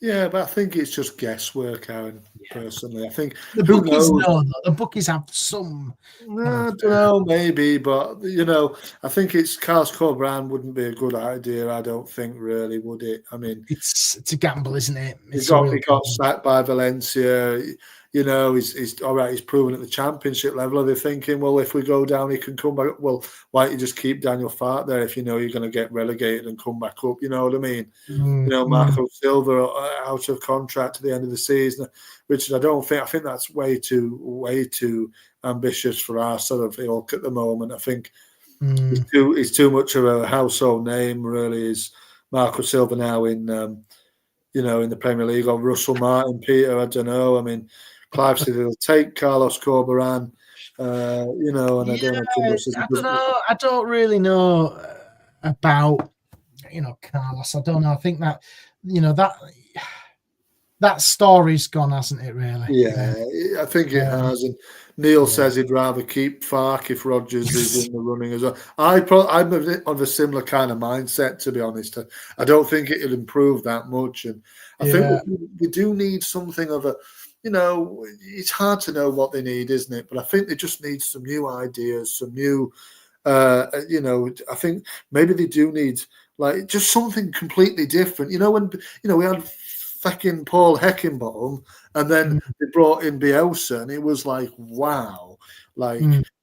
Yeah, but I think it's just guesswork, Aaron, personally. I think the bookies know, the bookies have some. I don't know, maybe, but, you know, I think it's Carlos Corberan wouldn't be a good idea, I don't think, really, would it? I mean, it's a gamble, isn't it? He got sacked by Valencia. You know, he's all right. He's proven at the Championship level. Are they thinking, well, if we go down, he can come back? Well, why don't you just keep Daniel Farke there if you know you're going to get relegated and come back up? You know what I mean? You know, Marco Silva out of contract at the end of the season, which I don't think. I think that's way too ambitious for our sort of ilk at the moment. I think he's too much of a household name. Really, is Marco Silva now in in the Premier League, or Russell Martin, Peter? I don't know. I mean, Clive said he'll take Carlos Corberan, and I don't know. I don't really know about, Carlos. I don't know. I think that, that story's gone, hasn't it, really? Yeah, I think it has. And Neil says he'd rather keep Farke if Rodgers is in the running as well. I'm of a similar kind of mindset, to be honest. I don't think it'll improve that much. And I think we do need something of a, it's hard to know what they need, isn't it? But I think they just need some new ideas, some new, I think maybe they do need like just something completely different. When we had fucking Paul Heckingbottom, and then they brought in Bielsa, and it was like, wow, like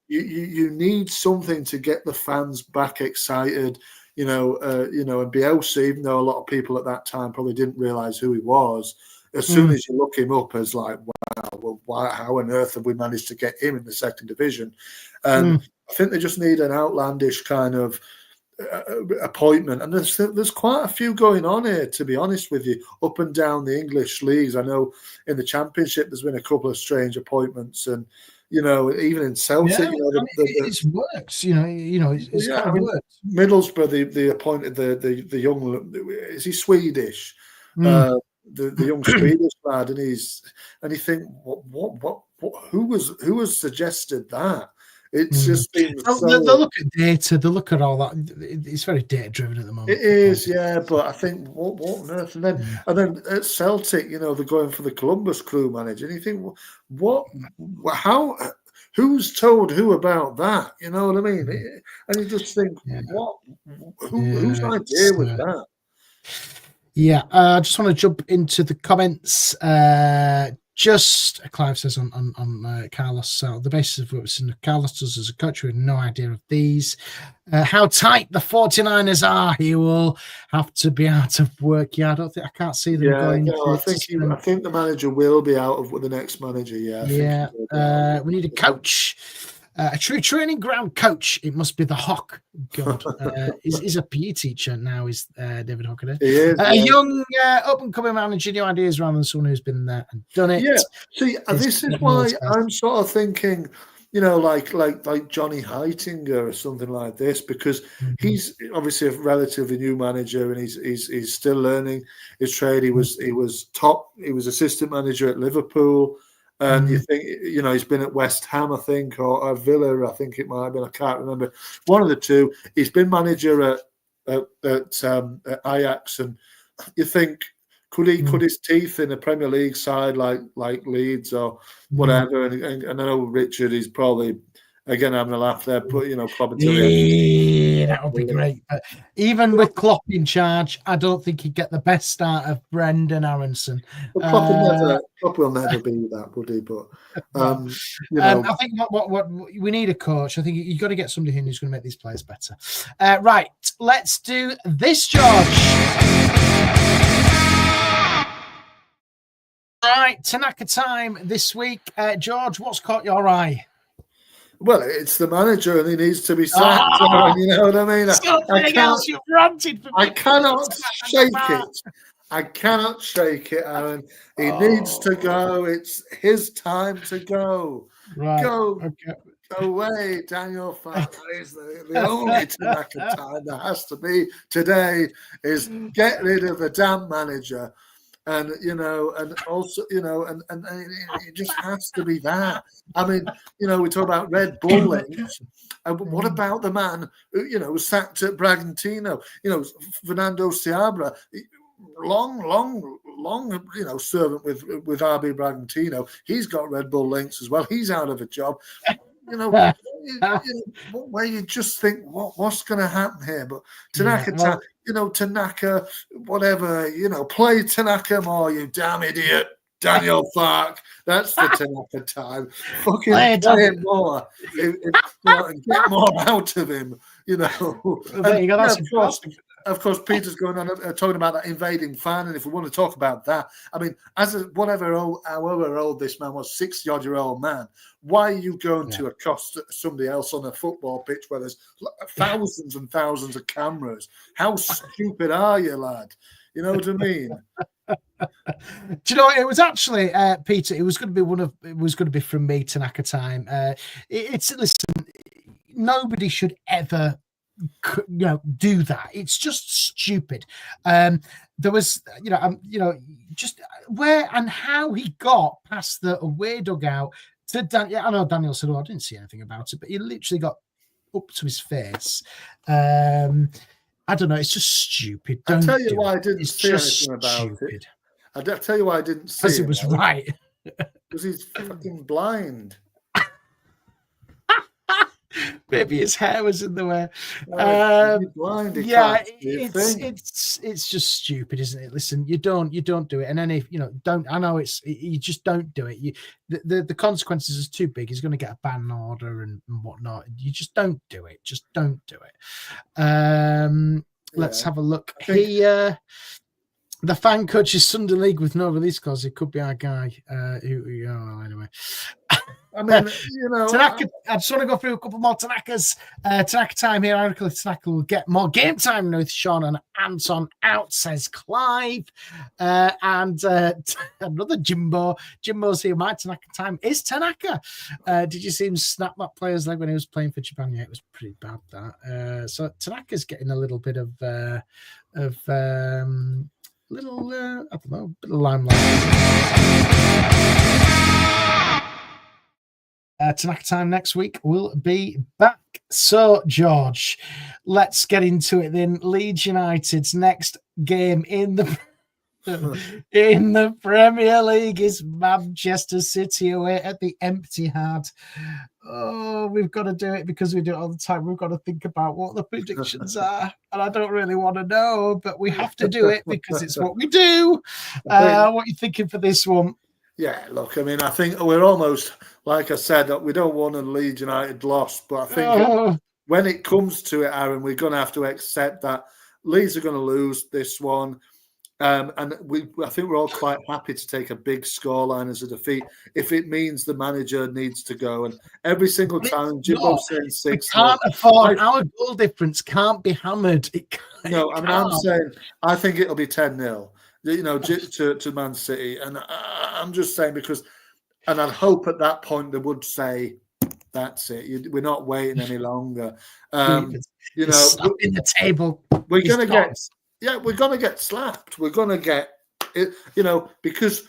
you need something to get the fans back excited, and Bielsa, even though a lot of people at that time probably didn't realize who he was, as soon as you look him up as like, wow, well, how on earth have we managed to get him in the second division? And I think they just need an outlandish kind of appointment, and there's quite a few going on here, to be honest with you, up and down the English leagues. I know in the Championship there's been a couple of strange appointments, and even in Celtic, it works. It's kind of works. Middlesbrough, they appointed the young, is he Swedish? The young Swedish lad, and you think what who was suggested that? It's just been They'll so. look at data. They'll look at all that. It's very data driven at the moment. It is, yeah. But I think what on earth? And then at Celtic, they're going for the Columbus Crew manager, and you think, how? Who's told who about that? You know what I mean? And you just think, what? Whose idea was that? Yeah, I just want to jump into the comments. Just Clive says on Carlos, the basis of what was in Carlos does as a coach, we have no idea of these. How tight the 49ers are, he will have to be out of work. Yeah, I can't see them going. No, I think the manager will be out of with the next manager. Yeah, we need a coach. A true training ground coach. It must be the Hawk. God, is a PE teacher now. Is David Hawker? He is, a young up and coming manager, new ideas rather than someone who's been there and done it. Yeah. See, this is why I'm sort of thinking, like Johnny Heitinger or something like this, because he's obviously a relatively new manager and he's still learning his trade. He was assistant manager at Liverpool. And you think, he's been at West Ham, I think, or Villa, I think it might have been. I can't remember. One of the two. He's been manager at Ajax, and you think, could he cut his teeth in a Premier League side like Leeds or whatever? And I know Richard is probably again having a laugh there, but Klopp until that would be great. But even with Klopp in charge, I don't think he'd get the best out of Brendan Aronson. Klopp will never be that, would he? But I think what we need a coach. I think you got to get somebody in who's going to make these players better. Right, let's do this, George. Right, Tanaka time this week. George, what's caught your eye? Well, it's the manager, and he needs to be sacked. You know what I mean? I cannot shake it. I cannot shake it, Aaron. He needs to go. It's his time to go. Right. Go away, Daniel Fark. That is the only Tanaka time there has to be today is get rid of the damn manager. And and also, and it just has to be that. I mean, we talk about Red Bull links. What about the man who, was sacked at Bragantino? Fernando Seabra, long, servant with RB Bragantino. He's got Red Bull links as well. He's out of a job. Where you just think, what's going to happen here? But Tanaka, Tanaka, whatever, play Tanaka more, you damn idiot, Daniel Fark. That's the Tanaka time. Fucking play him more, and get more out of him. Of course, Peter's going on talking about that invading fan, and if we want to talk about that, I mean, however old this man was, 60-odd-year-old man, why are you going to accost somebody else on a football pitch where there's thousands and thousands of cameras? How stupid are you, lad? You know what I mean? Do you know, it was actually Peter. It was going to be from me, Tanaka time. Listen, nobody should ever do that. It's just stupid. There was just where and how he got past the away dugout to Daniel. I know Daniel said, I didn't see anything about it, but he literally got up to his face. I don't know, it's just stupid. I'll tell you why I didn't see anything about it. I'll tell you why I didn't see it. Because it was right. Because he's fucking blind. Maybe his hair was in the way. Blind, it's just stupid, isn't it? Listen, you don't do it, and then if don't, I know you just don't do it. The consequences is too big. He's going to get a ban order and whatnot. You just don't do it. Just don't do it. Let's have a look. The fan coach is Sunday League with no release clause. It could be our guy. Anyway. I mean, Tanaka, I just want to go through a couple more Tanakas. Tanaka time here. I reckon Tanaka will get more game time with Sean and Anton out, says Clive. And another Jimbo. Jimbo's here. My Tanaka time is Tanaka. Did you see him snap that player's leg when he was playing for Japan? Yeah, it was pretty bad, that. So Tanaka's getting a little bit of I don't know, bit of limelight. Tanaka Time next week. We'll be back. So, George, let's get into it then. Leeds United's next game in the Premier League is Manchester City away at the Etihad. Oh, we've got to do it because we do it all the time. We've got to think about what the predictions are, and I don't really want to know, but we have to do it because it's what we do. What are you thinking for this one? Yeah, look, I mean, I think we're almost, like I said, we don't want a Leeds United loss, but I think when it comes to it, Aaron, we're going to have to accept that Leeds are going to lose this one. And I think we're all quite happy to take a big scoreline as a defeat if it means the manager needs to go. And every single time, Jimbo's saying 6. We can't afford our goal difference. Can't be hammered. I'm saying I think it'll be 10-0. To Man City, and I'm just saying because, and I'd hope at that point they would say, "That's it. We're not waiting any longer." In the table. We're going to get slapped. We're going to get it, because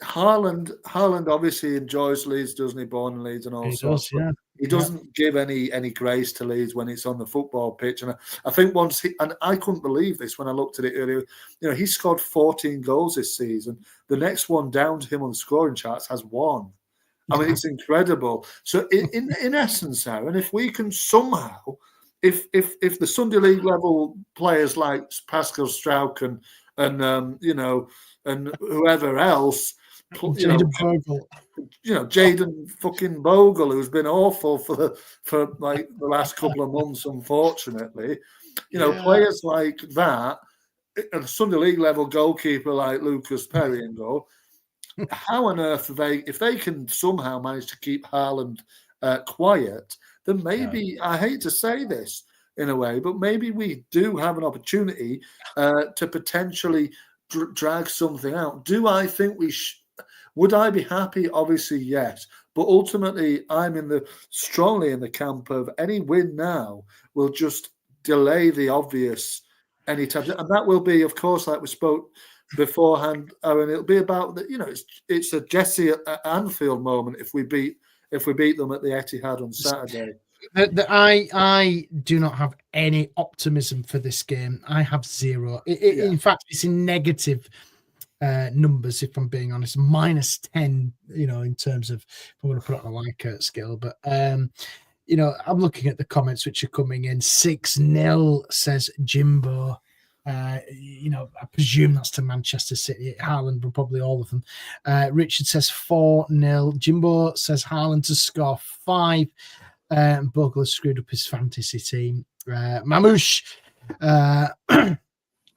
Haaland obviously enjoys Leeds, doesn't he? Born in Leeds and all sorts. He doesn't give any grace to Leeds when it's on the football pitch. And I think and I couldn't believe this when I looked at it earlier. He scored 14 goals this season. The next one down to him on the scoring charts has 1. I mean, it's incredible. So in essence, Aaron, if we can somehow, if the Sunday League level players like Pascal Struijk and whoever else, Jayden fucking Bogle, who's been awful for like the last couple of months, unfortunately. Players like that, a Sunday League level goalkeeper like Lucas Perry and go, how on earth if they can somehow manage to keep Haaland quiet, then maybe, I hate to say this in a way, but maybe we do have an opportunity to potentially drag something out. Do I think would I be happy? Obviously, yes. But ultimately, I'm strongly in the camp of any win now will just delay the obvious anytime. And that will be, of course, like we spoke beforehand, Owen, it'll be about it's a Jesse at Anfield moment if we beat them at the Etihad on Saturday. I do not have any optimism for this game. I have zero. In fact, it's in negative numbers, if I'm being honest, -10, in terms of, if I'm going to put it on a Likert scale. But I'm looking at the comments which are coming in. 6-0 says Jimbo. I presume that's to Manchester City. Haaland, but probably all of them. Richard says 4-0. Jimbo says Haaland to score 5. Bogle has screwed up his fantasy team. Mamouche,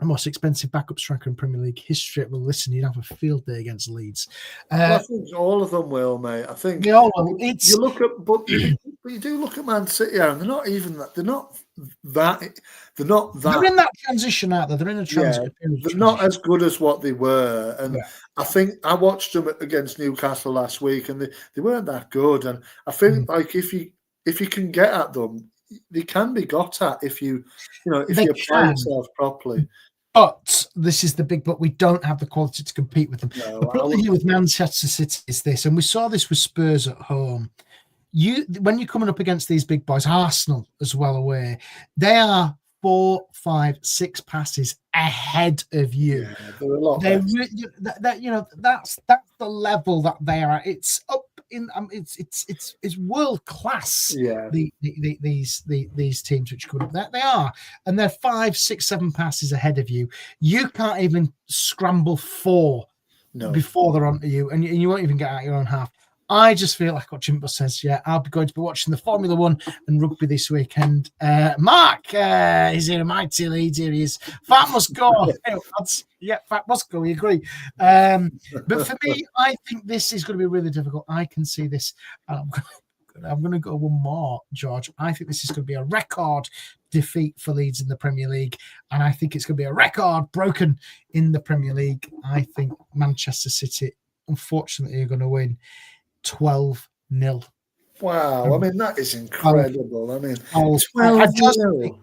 the most expensive backup striker in Premier League history. Well, listen, you'd have a field day against Leeds. I think all of them will, mate. I think they all will. You look at, but you do look at Man City, and they're not even that. They're not that. They're in that transition, aren't they? They're in a transition. They're not as good as what they were, and I think I watched them against Newcastle last week, and they weren't that good. And I think like if you can get at them, they can be got at if you apply yourself properly. But this is the big but. We don't have the quality to compete with them. No, the problem here with Manchester City is this, and we saw this with Spurs at home. When you're coming up against these big boys, Arsenal as well away, they are 4, 5, 6 passes ahead of you. Yeah, they're a lot. That's the level that they are at. It's up in. It's world class. Yeah. These teams which come up, that they are, and they're 5, 6, 7 passes ahead of you. You can't even scramble 4 before they're onto you, and you won't even get out your own half. I just feel like what Jimbo says. Yeah, I'll be going to be watching the Formula 1 and rugby this weekend. Mark, he's here in mighty Leeds. Here he is. Fat must go. Fat must go. We agree. But for me, I think this is going to be really difficult. I can see this. I'm going to go one more, George. I think this is going to be a record defeat for Leeds in the Premier League, and I think it's going to be a record broken in the Premier League. I think Manchester City, unfortunately, are going to win 12-0. Wow, I mean, that is incredible. I mean, 12-0.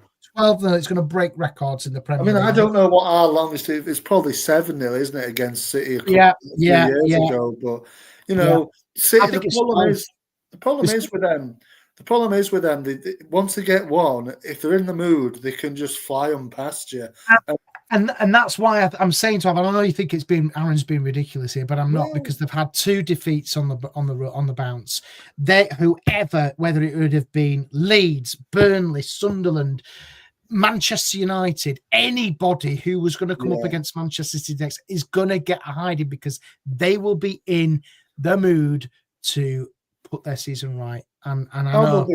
It's going to break records in the Premier League. I don't know what our longest is. It's probably 7-0, isn't it, against City a couple years ago? But City. The problem is with them. Once they get one, if they're in the mood, they can just fly them past you. And that's why I'm saying to him, I know you think Aaron's been ridiculous here, but I'm not, because they've had 2 defeats on the bounce. Whoever, whether it would have been Leeds, Burnley, Sunderland, Manchester United, anybody who was going to come up against Manchester City next is going to get a hiding, because they will be in the mood to put their season right. And I know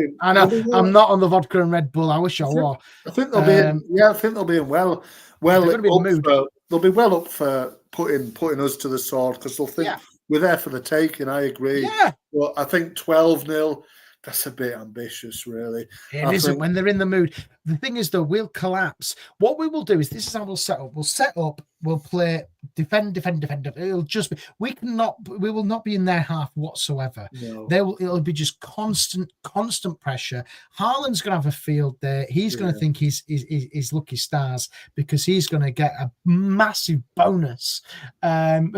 I'm not on the vodka and Red Bull. I wish I were. I think they'll be I think they'll be well they'll be well up for putting us to the sword, because they'll think we're there for the taking. I agree. Yeah. But I think 12-0, that's a bit ambitious, really. It isn't when they're in the mood. The thing is, though, we'll collapse. What we will do is, this is how we'll set up. We'll play defend. It'll just be, we will not be in their half whatsoever. No. It'll be just constant pressure. Haaland's going to have a field there. He's going to think he's lucky stars, because he's going to get a massive bonus on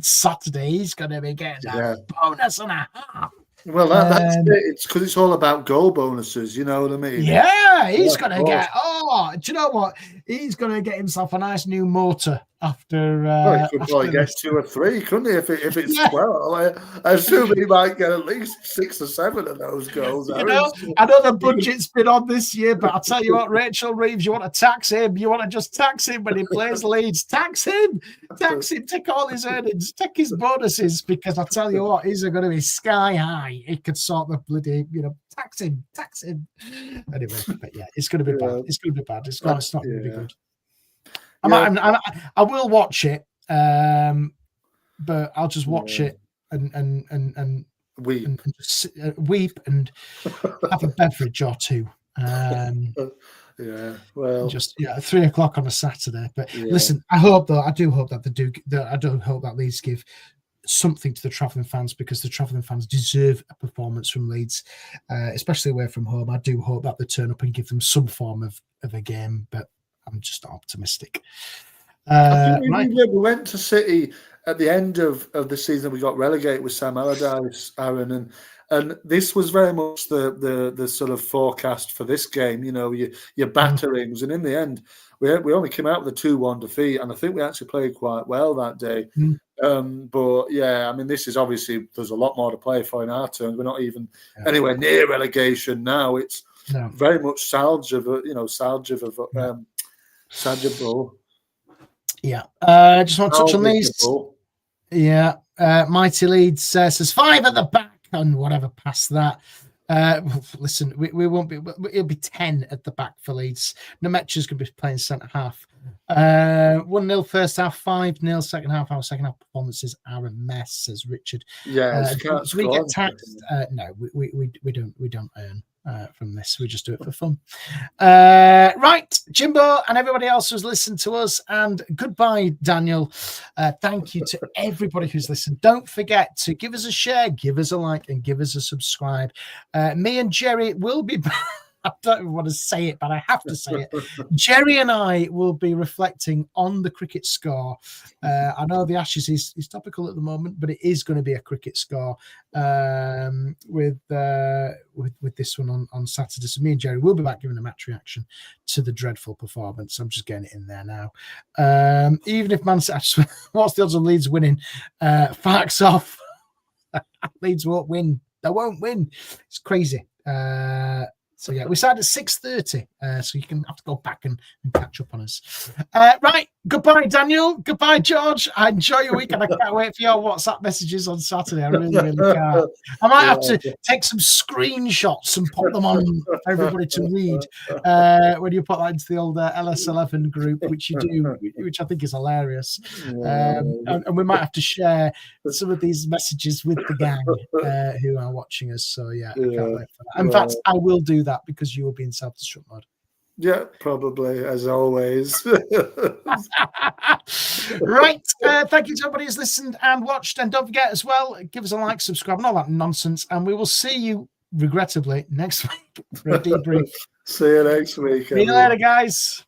Saturday. He's going to be getting a bonus and a half. Well, that's it. It's because it's all about goal bonuses. You know what I mean? Yeah, he's going to get. Oh, do you know what? He's going to get himself a nice new motor after. He could probably get 2 or 3, couldn't he? If it's 12, I assume he might get at least 6 or 7 of those goals. I know the budget's been on this year, but I'll tell you what, Rachel Reeves, you want to tax him. You want to just tax him when he plays Leeds. Tax him. Take all his earnings. Take his bonuses, because I'll tell you what, he's going to be sky high. He could sort the bloody, tax him. Anyway, but yeah, it's going to be bad. It's going to be bad. It's not going to be good. I will watch it, but I'll just watch it and weep and just weep and have a beverage or 2. Just 3 o'clock on a Saturday. But listen, I do hope that Leeds give something to the travelling fans, because the travelling fans deserve a performance from Leeds, especially away from home. I do hope that they turn up and give them some form of a game, but I'm just optimistic. I think we went to City at the end of the season. We got relegated with Sam Allardyce, Aaron, and this was very much the sort of forecast for this game. Your batterings, and in the end, we only came out with a 2-1 defeat, and I think we actually played quite well that day. But yeah, I mean, this is obviously, there's a lot more to play for in our terms. We're not even anywhere near relegation now. It's very much salvageable. Yeah. I just want to touch on these. Yeah. Mighty Leeds says 5 at the back and whatever past that. Listen, we won't be. It'll be 10 at the back for Leeds. Nemetcha's going to be playing centre half. 1-0 first half, 5-0 second half. Our second half performances are a mess, says Richard. Yeah, we get taxed. No, we don't earn from this. We just do it for fun. Right, Jimbo and everybody else who's listened to us, and goodbye, Daniel. Thank you to everybody who's listened. Don't forget to give us a share, give us a like, and give us a subscribe. Me and Jerry will be back. I don't even want to say it, but I have to say it. Jerry and I will be reflecting on the cricket score. I know the Ashes is topical at the moment, but it is going to be a cricket score with this one on Saturday. So me and Jerry will be back giving a match reaction to the dreadful performance. I'm just getting it in there now. Even if Man City, what's the odds of Leeds winning? Facts off. Leeds won't win. They won't win. It's crazy. So yeah, we started at 6:30, so you can have to go back and catch up on us. Right, goodbye, Daniel. Goodbye, George. I enjoy your weekend. I can't wait for your WhatsApp messages on Saturday. I really, really can't. I might have to take some screenshots and put them on for everybody to read when you put that into the old LS11 group, which you do, which I think is hilarious. And we might have to share some of these messages with the gang who are watching us. So yeah, I can't wait for that. In fact, I will do that because you will be in self-destruct mode. Yeah, probably, as always. Right. Thank you to everybody who's listened and watched. And don't forget as well, give us a like, subscribe, and all that nonsense. And we will see you, regrettably, next week for a debrief. See you next week. See you later, guys.